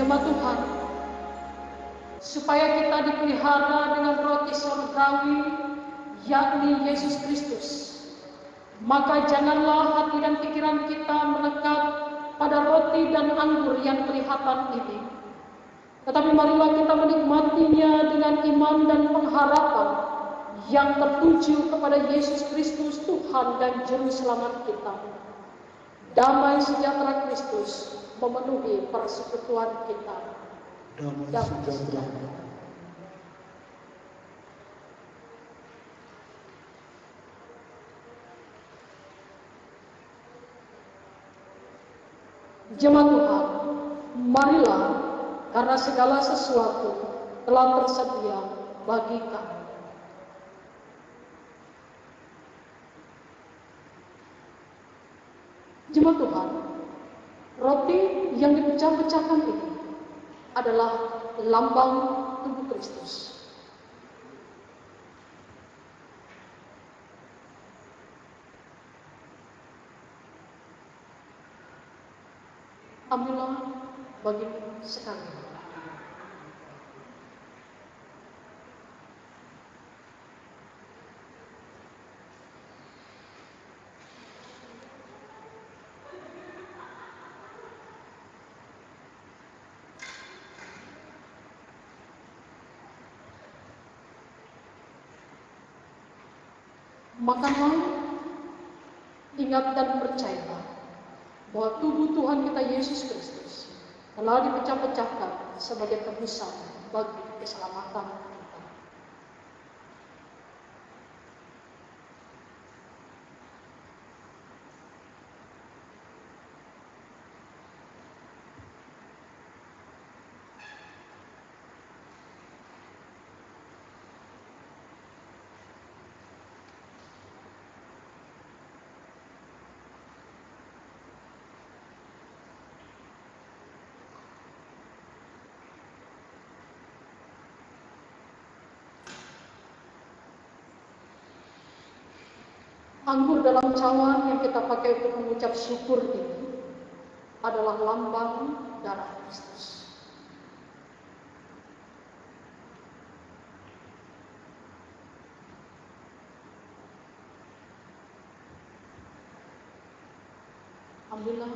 Jemaat Tuhan, supaya kita dipelihara dengan roti surgawi, yakni Yesus Kristus, Maka janganlah hati dan pikiran kita melekat pada roti dan anggur yang kelihatan ini. Tetapi marilah kita menikmatinya dengan iman dan pengharapan yang tertuju kepada Yesus Kristus Tuhan dan Juru Selamat kita. Damai sejahtera Kristus memenuhi persekutuan kita. Damai sejahtera. Jemaat Tuhan, marilah karena segala sesuatu telah tersedia bagi kami. Jemaat Tuhan, roti yang dipecah-pecahkan ini adalah lambang tubuh Kristus. Ambillah bagimu sekalian. Makanlah, ingat dan percayalah bahwa tubuh Tuhan kita Yesus Kristus telah dipecah-pecahkan sebagai tebusan bagi keselamatan kita. Anggur dalam cawan yang kita pakai untuk mengucap syukur ini adalah lambang darah Kristus. Ambillah.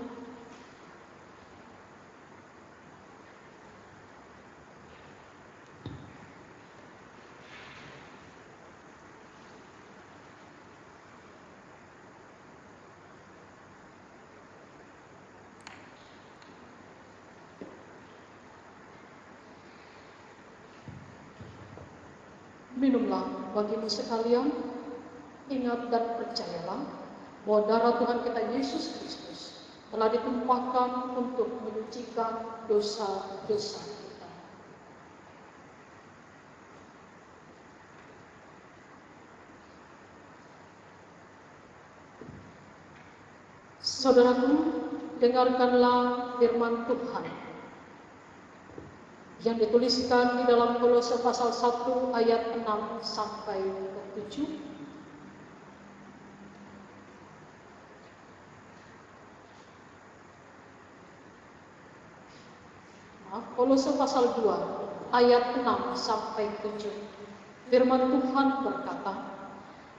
Minumlah bagimu sekalian, ingat dan percayalah bahwa darah Tuhan kita Yesus Kristus telah ditumpahkan untuk menyucikan dosa-dosa kita. Saudaraku, dengarkanlah firman Tuhan yang dituliskan di dalam Kolose pasal 1 ayat 6 sampai 7. Kolose pasal 2 ayat 6 sampai 7. Firman Tuhan berkata,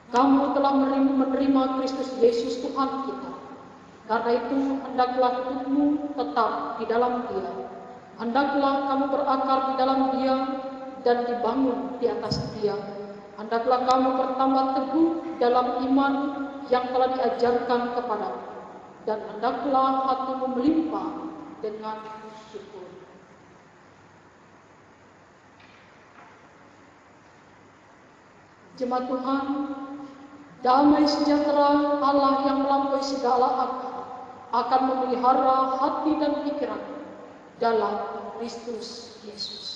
"Kamu telah menerima Kristus Yesus Tuhan kita. Karena itu hendaklah hidupmu tetap di dalam Dia. Hendaklah kamu berakar di dalam Dia dan dibangun di atas Dia. Hendaklah kamu bertambah teguh dalam iman yang telah diajarkan kepadamu. Dan hendaklah hatimu melimpah dengan syukur." Jemaat Tuhan, damai sejahtera Allah yang melampaui segala akal akan memelihara hati dan pikiran dalam Kristus Yesus.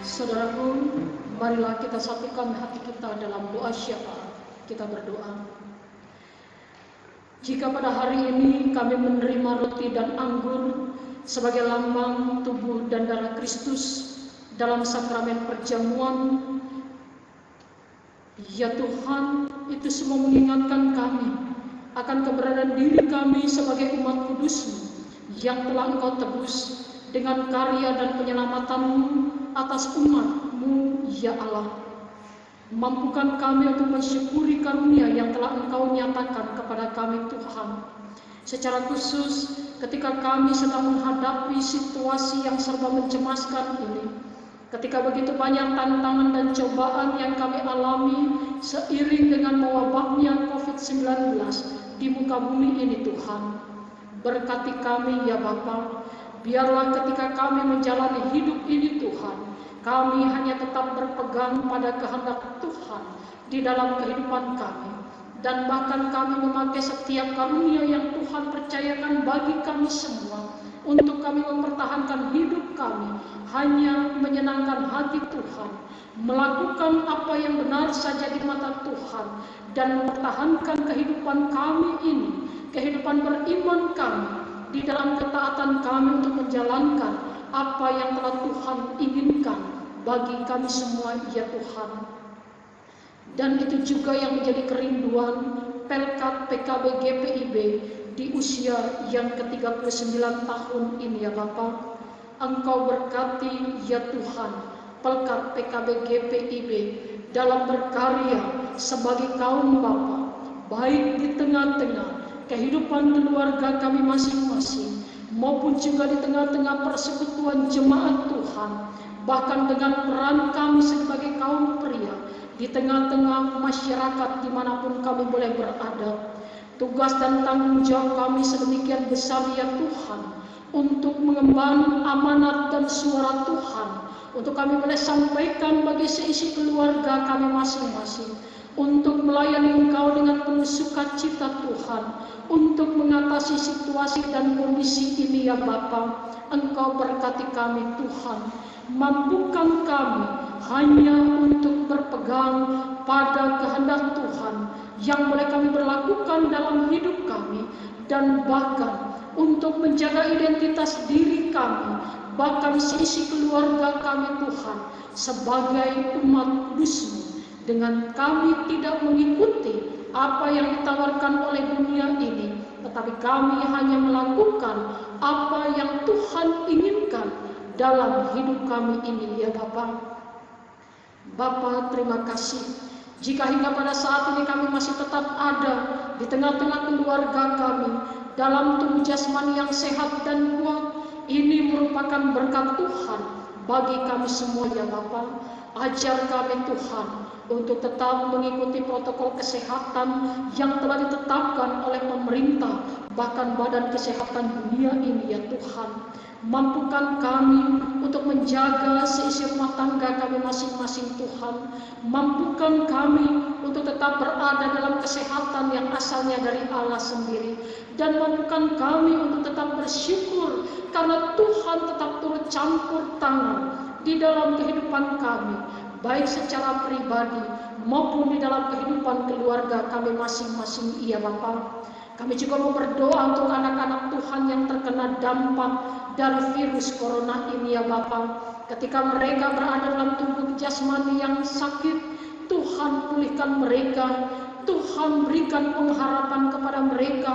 Saudaraku, marilah kita satukan hati kita dalam doa syafaat. Kita berdoa. Jika pada hari ini kami menerima roti dan anggur sebagai lambang tubuh dan darah Kristus dalam sakramen perjamuan, ya Tuhan, itu semua mengingatkan kami akan keberadaan diri kami sebagai umat kudus-Mu yang telah Engkau tebus dengan karya dan penyelamatan-Mu atas umat-Mu, ya Allah. Mampukan kami untuk mensyukuri karunia yang telah Engkau nyatakan kepada kami, Tuhan. Secara khusus ketika kami sedang menghadapi situasi yang serba mencemaskan ini, ketika begitu banyak tantangan dan cobaan yang kami alami seiring dengan mewabahnya COVID-19 di muka bumi ini, Tuhan. Berkati kami, ya Bapa. Biarlah ketika kami menjalani hidup ini, Tuhan, kami hanya tetap berpegang pada kehendak Tuhan di dalam kehidupan kami. Dan bahkan kami memakai setiap karunia yang Tuhan percayakan bagi kami semua untuk kami mempertahankan hidup kami hanya menyenangkan hati Tuhan, melakukan apa yang benar saja di mata Tuhan, dan mempertahankan kehidupan kami ini, kehidupan beriman kami, di dalam ketaatan kami untuk menjalankan apa yang telah Tuhan inginkan bagi kami semua, ya Tuhan. Dan itu juga yang menjadi kerinduan Pelkat PKB GPIB di usia yang ke-39 tahun ini, ya Bapa. Engkau berkati, ya Tuhan, Pelkat PKB GPIB dalam berkarya sebagai kaum Bapa, baik di tengah-tengah kehidupan keluarga kami masing-masing, maupun juga di tengah-tengah persekutuan jemaat Tuhan, bahkan dengan peran kami sebagai kaum pria di tengah-tengah masyarakat dimanapun kami boleh berada. Tugas dan tanggung jawab kami sedemikian besar, ya Tuhan, untuk mengemban amanat dan suara Tuhan, untuk kami boleh sampaikan bagi seisi keluarga kami masing-masing, untuk melayani Engkau dengan penuh sukacita, Tuhan, untuk mengatasi situasi dan kondisi ini, ya Bapa. Engkau berkati kami, Tuhan. Mampukan kami hanya untuk berpegang pada kehendak Tuhan yang boleh kami berlakukan dalam hidup kami, dan bahkan untuk menjaga identitas diri kami, bahkan sisi keluarga kami, Tuhan, sebagai umat kudus-Mu, dengan kami tidak mengikuti apa yang ditawarkan oleh dunia ini, tetapi kami hanya melakukan apa yang Tuhan inginkan dalam hidup kami ini, ya Bapa. Bapa, terima kasih jika hingga pada saat ini kami masih tetap ada di tengah-tengah keluarga kami dalam tubuh jasmani yang sehat dan kuat. Ini merupakan berkat Tuhan bagi kami semua, ya Bapa. Ajar kami, Tuhan, untuk tetap mengikuti protokol kesehatan yang telah ditetapkan oleh pemerintah, bahkan Badan Kesehatan Dunia ini, ya Tuhan. Mampukan kami untuk menjaga seisi rumah tangga kami masing-masing, Tuhan. Mampukan kami untuk tetap berada dalam kesehatan yang asalnya dari Allah sendiri. Dan mampukan kami untuk tetap bersyukur karena Tuhan tetap turut campur tangan di dalam kehidupan kami, baik secara pribadi maupun di dalam kehidupan keluarga kami masing-masing, ya Bapa. Kami juga mau berdoa untuk anak-anak Tuhan yang terkena dampak dari virus corona ini, ya Bapa. Ketika mereka berada dalam tubuh jasmani yang sakit, Tuhan pulihkan mereka. Tuhan berikan pengharapan kepada mereka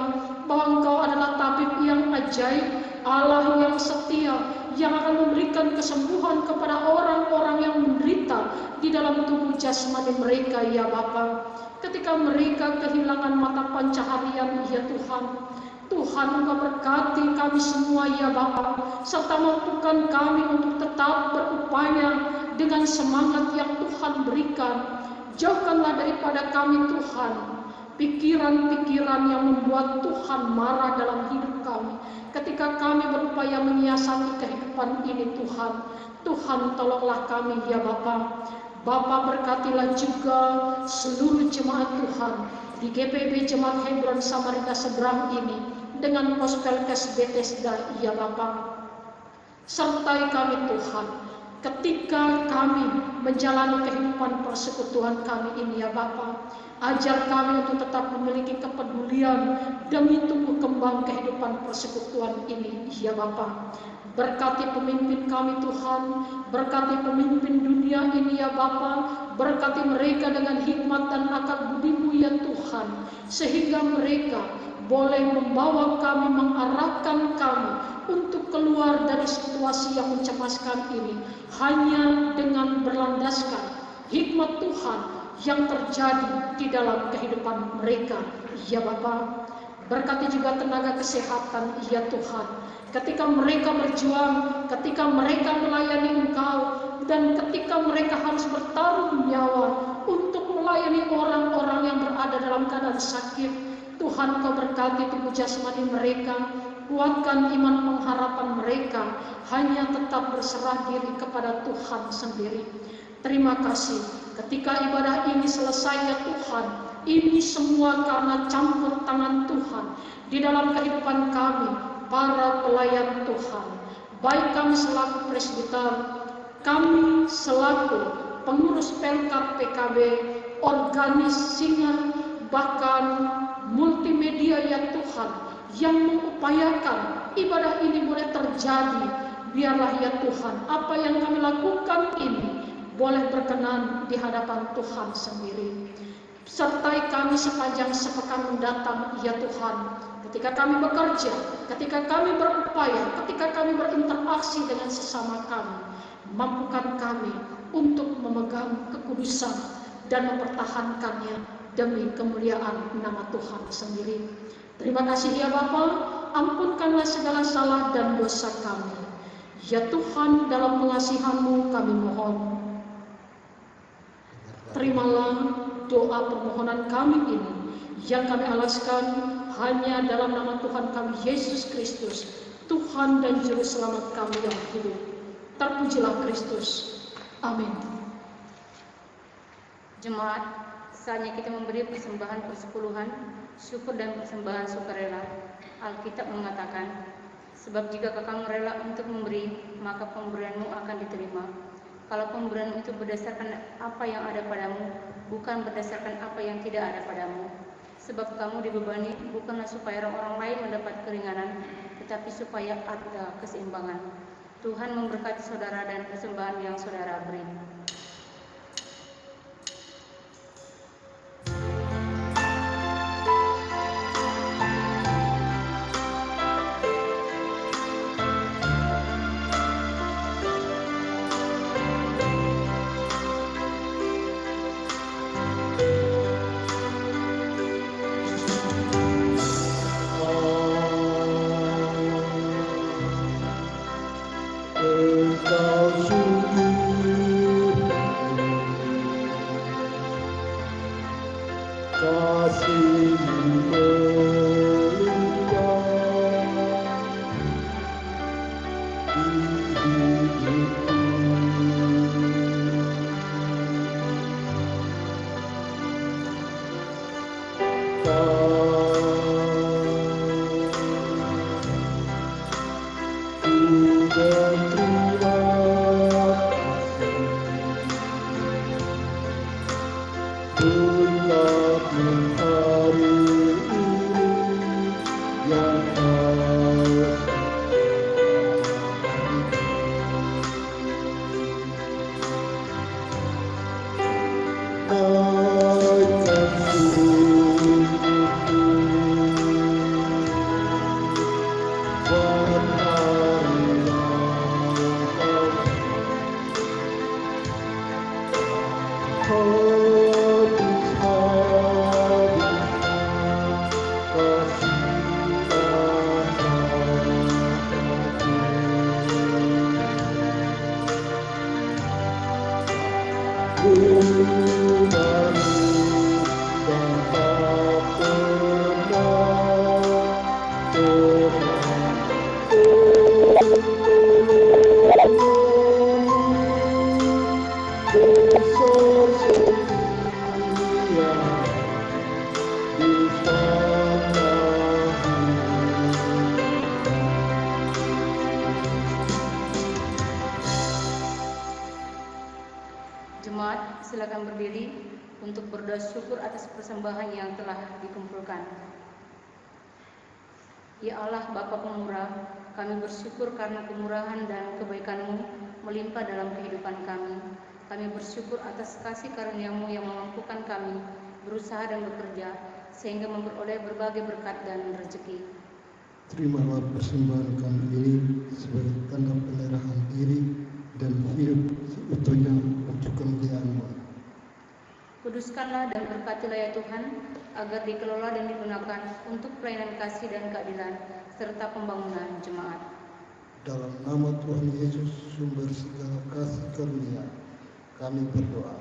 bahwa Engkau adalah tabib yang ajaib, Allah yang setia, yang akan memberikan kesembuhan kepada orang-orang yang menderita di dalam tubuh jasmani mereka, ya Bapa. Ketika mereka kehilangan mata pencaharian, ya Tuhan, Tuhan, Engkau berkati kami semua ya Bapa, serta mampukan kami untuk tetap berupaya dengan semangat yang Tuhan berikan. Jauhkanlah daripada kami Tuhan pikiran-pikiran yang membuat Tuhan marah dalam hidup kami ketika kami berupaya menyiasati kehidupan ini Tuhan. Tuhan, tolonglah kami ya Bapa. Bapa, berkatilah juga seluruh jemaat Tuhan di GPB Jemaat Hebron Samarinda Seberang ini dengan Pospelkes Bethesda ya Bapa. Sertai kami Tuhan ketika kami menjalani kehidupan persekutuan kami ini ya Bapa. Ajar kami untuk tetap memiliki kepedulian demi tumbuh kembang kehidupan persekutuan ini ya Bapa. Berkati pemimpin kami Tuhan, berkati pemimpin dunia ini ya Bapa, berkati mereka dengan hikmat dan akal budi-Mu ya Tuhan, sehingga mereka boleh membawa kami, mengarahkan kami untuk keluar dari situasi yang mencemaskan ini hanya dengan berlandaskan hikmat Tuhan yang terjadi di dalam kehidupan mereka ya Bapa. Berkati juga tenaga kesehatan ya Tuhan, ketika mereka berjuang, ketika mereka melayani Engkau, dan ketika mereka harus bertaruh nyawa untuk melayani orang-orang yang berada dalam keadaan sakit. Tuhan, Kau berkati tubuh jasmani mereka, kuatkan iman pengharapan mereka, hanya tetap berserah diri kepada Tuhan sendiri. Terima kasih ketika ibadah ini selesai ya Tuhan. Ini semua karena campur tangan Tuhan di dalam kehidupan kami, para pelayan Tuhan. Baik kami selaku presbiter, kami selaku pengurus Pelkar PKB, organis singa, bahkan multimedia ya Tuhan, yang mengupayakan ibadah ini boleh terjadi. Biarlah ya Tuhan, apa yang kami lakukan ini boleh berkenan di hadapan Tuhan sendiri. Sertai kami sepanjang sepekan mendatang ya Tuhan, ketika kami bekerja, ketika kami berupaya, ketika kami berinteraksi dengan sesama kami. Mampukan kami untuk memegang kekudusan dan mempertahankannya demi kemuliaan nama Tuhan sendiri. Terima kasih ya Bapa, ampunkanlah segala salah dan dosa kami. Ya Tuhan, dalam pengasihan-Mu kami mohon. Terimalah doa permohonan kami ini yang kami alaskan hanya dalam nama Tuhan kami Yesus Kristus, Tuhan dan Juru Selamat kami yang hidup. Terpujilah Kristus. Amin. Jemaat, saatnya kita memberi persembahan persepuluhan, syukur dan persembahan sukarela. Alkitab mengatakan, sebab jika kamu rela untuk memberi, maka pemberianmu akan diterima. Kalau pemberianmu itu berdasarkan apa yang ada padamu, bukan berdasarkan apa yang tidak ada padamu. Sebab kamu dibebani bukanlah supaya orang lain mendapat keringanan, tetapi supaya ada keseimbangan. Tuhan memberkati saudara dan persembahan yang saudara beri. Engkau sungguh untuk berdoa syukur atas persembahan yang telah dikumpulkan. Ya Allah Bapa Pemurah, kami bersyukur karena kemurahan dan kebaikan-Mu melimpah dalam kehidupan kami. Kami bersyukur atas kasih karunia-Mu yang memampukan kami berusaha dan bekerja sehingga memperoleh berbagai berkat dan rezeki. Terimalah persembahan kami ini sebagai tanda penyerahan diri dan hidup seutuhnya untuk kemuliaan-Mu. Kuduskanlah dan berkatilah ya Tuhan, agar dikelola dan digunakan untuk pelayanan kasih dan keadilan, serta pembangunan jemaat. Dalam nama Tuhan Yesus, sumber segala kasih karunia, kami berdoa.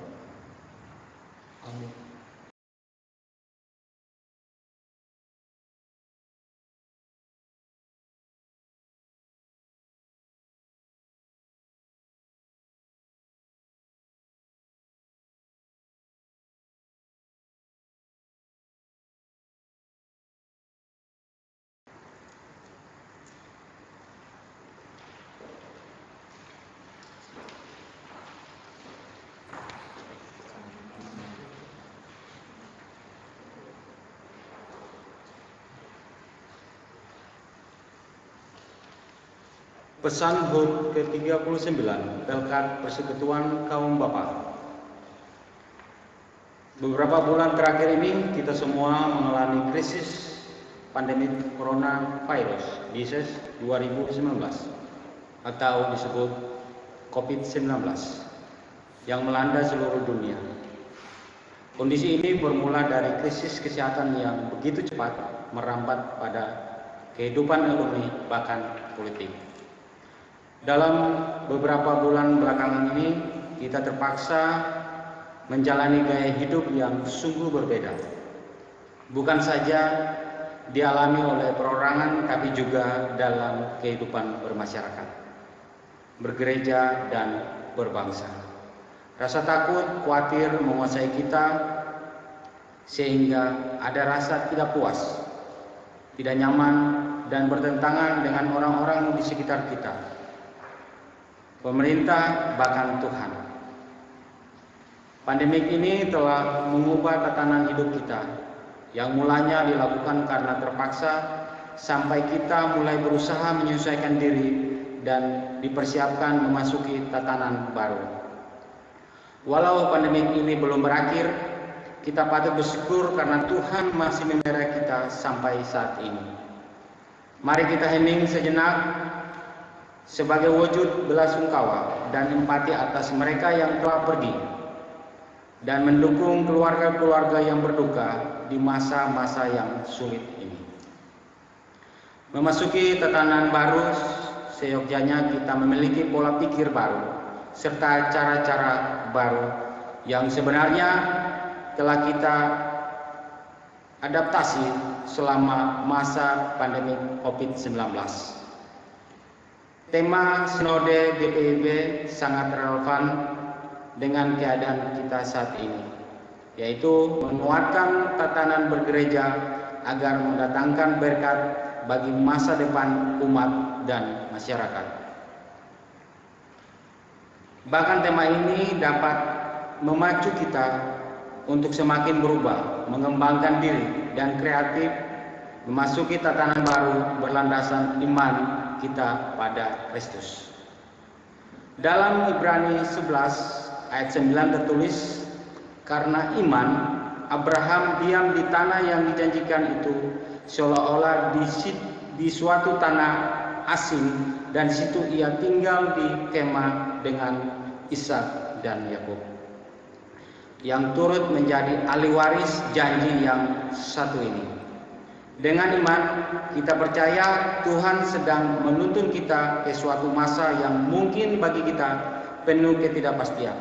Amin. Pesan HUT ke-39, Pelkat Persekutuan Kaum Bapa. Beberapa bulan terakhir ini kita semua mengalami krisis pandemi coronavirus disease 2019 atau disebut COVID-19 yang melanda seluruh dunia. Kondisi ini bermula dari krisis kesehatan yang begitu cepat merambat pada kehidupan ekonomi bahkan politik. Dalam beberapa bulan belakangan ini kita terpaksa menjalani gaya hidup yang sungguh berbeda. Bukan saja dialami oleh perorangan tapi juga dalam kehidupan bermasyarakat, bergereja dan berbangsa. Rasa takut, khawatir menguasai kita sehingga ada rasa tidak puas, tidak nyaman dan bertentangan dengan orang-orang di sekitar kita. Pemerintah bahkan Tuhan. Pandemik ini telah mengubah tatanan hidup kita yang mulanya dilakukan karena terpaksa sampai kita mulai berusaha menyesuaikan diri dan dipersiapkan memasuki tatanan baru. Walau pandemik ini belum berakhir, kita patut bersyukur karena Tuhan masih memelihara kita sampai saat ini. Mari kita hening sejenak sebagai wujud belasungkawa dan empati atas mereka yang telah pergi dan mendukung keluarga-keluarga yang berduka di masa-masa yang sulit ini. Memasuki tatanan baru, seyogyanya kita memiliki pola pikir baru serta cara-cara baru yang sebenarnya telah kita adaptasi selama masa pandemi COVID-19. Tema Sinode GPIB sangat relevan dengan keadaan kita saat ini, yaitu menguatkan tatanan bergereja agar mendatangkan berkat bagi masa depan umat dan masyarakat. Bahkan tema ini dapat memacu kita untuk semakin berubah, mengembangkan diri dan kreatif, memasuki tatanan baru berlandasan iman kita pada Kristus. Dalam Ibrani 11 ayat 9 tertulis, karena iman Abraham diam di tanah yang dijanjikan itu seolah-olah di suatu tanah asing, dan situ ia tinggal di kemah dengan Ishak dan Yakub yang turut menjadi ahli waris janji yang satu ini. Dengan iman kita percaya Tuhan sedang menuntun kita ke suatu masa yang mungkin bagi kita penuh ketidakpastian.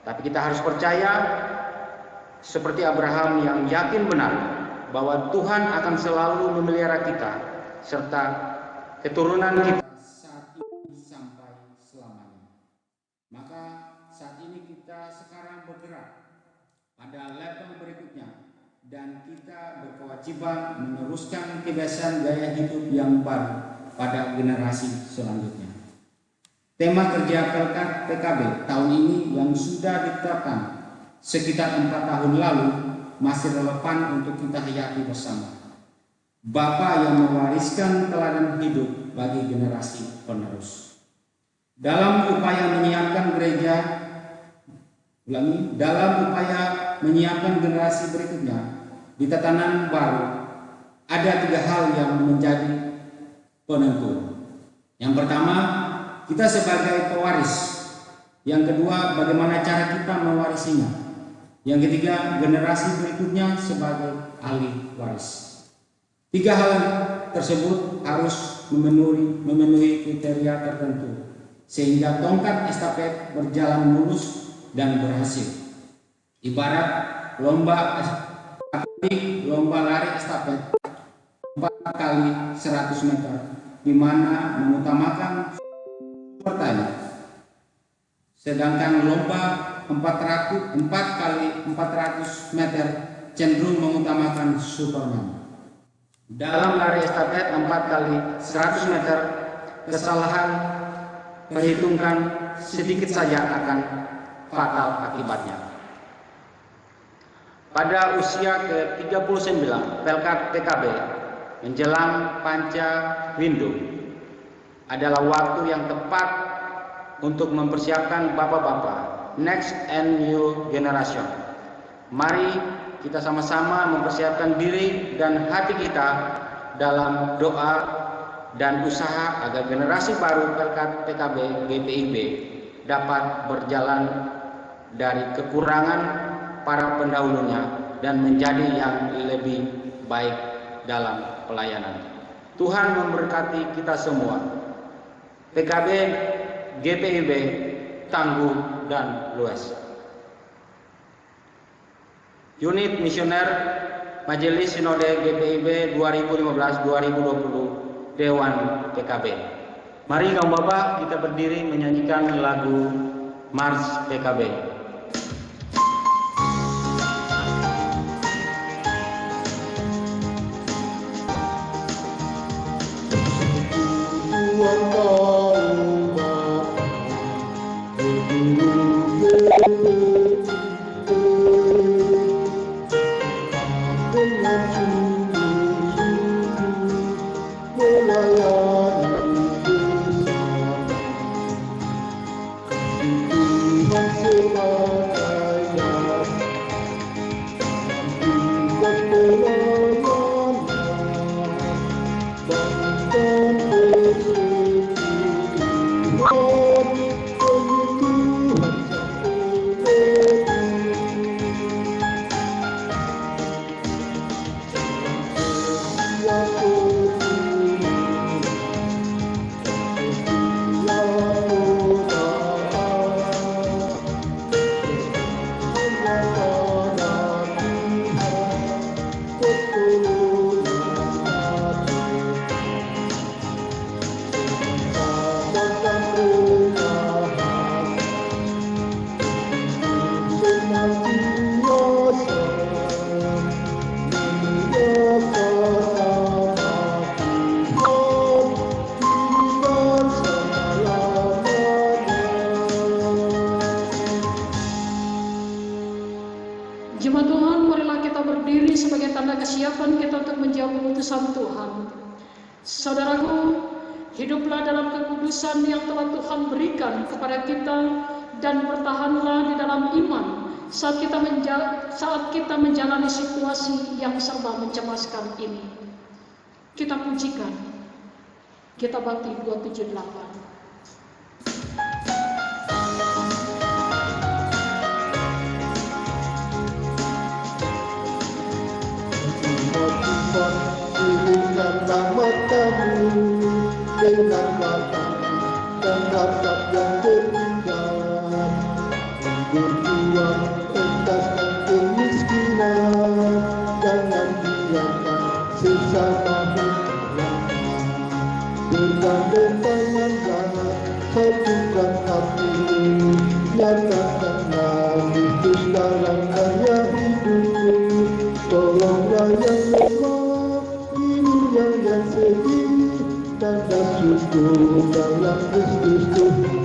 Tapi kita harus percaya seperti Abraham yang yakin benar bahwa Tuhan akan selalu memelihara kita serta keturunan kita saat ini sampai selamanya. Maka saat ini kita sekarang bergerak pada level berikutnya, dan kita berkewajiban meneruskan kebiasaan gaya hidup yang baru pada generasi selanjutnya. Tema kerja Pelkat PKB tahun ini yang sudah ditetapkan sekitar 4 tahun lalu masih relevan untuk kita hayati bersama. Bapa yang mewariskan teladan hidup bagi generasi penerus. Dalam upaya menyiapkan generasi berikutnya di tatanan baru, ada 3 hal yang menjadi penentu. Yang pertama, kita sebagai pewaris. Yang kedua, bagaimana cara kita mewarisinya. Yang ketiga, generasi berikutnya sebagai ahli waris. 3 hal tersebut harus memenuhi kriteria tertentu sehingga tongkat estafet berjalan mulus dan berhasil. Ibarat lomba lari estafet 4 kali 100 meter, di mana mengutamakan pesertanya, sedangkan lomba 4 kali 400 meter cenderung mengutamakan Superman. Dalam lari estafet 4 kali 100 meter, kesalahan perhitungkan sedikit saja akan fatal akibatnya. Pada usia ke-39 Pelkat PKB menjelang Panca Windu adalah waktu yang tepat untuk mempersiapkan bapak-bapak, next and new generation. Mari kita sama-sama mempersiapkan diri dan hati kita dalam doa dan usaha agar generasi baru Pelkat PKB GPIB dapat berjalan dari kekurangan para pendahulunya dan menjadi yang lebih baik dalam pelayanan. Tuhan memberkati kita semua. PKB GPIB tangguh dan luas. Unit Misioner Majelis Sinode GPIB 2015-2020 Dewan PKB. Mari kaum bapak kita berdiri menyanyikan lagu Mars PKB. Jemaat Tuhan, marilah kita berdiri sebagai tanda kesiapan kita untuk menjawab utusan Tuhan. Saudaraku, hiduplah dalam kekudusan yang telah Tuhan berikan kepada kita dan bertahanlah di dalam iman saat kita menjalani situasi yang serba mencemaskan ini. Kita pujikan, kita bakti 278. Pilihkanlah matamu dengan mata dan rasa yang berindah, berjuang entaskan kemiskinan, jangan biarkan sesamamu merana. Bergandeng tanganlah, satukan hati, nyatakanlah Kristus dalam karya hidupmu. Tolonglah yang lemah, yang sedih, tanda syukur dalam Kristus Tuhan.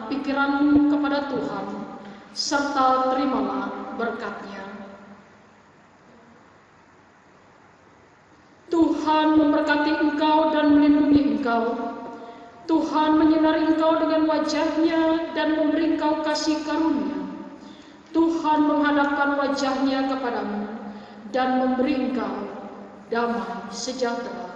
pikiranmu kepada Tuhan, serta terimalah berkat-Nya. Tuhan memberkati engkau dan melindungi engkau. Tuhan menyinari engkau dengan wajah-Nya dan memberi engkau kasih karunia. Tuhan menghadapkan wajah-Nya kepadamu dan memberi engkau damai sejahtera.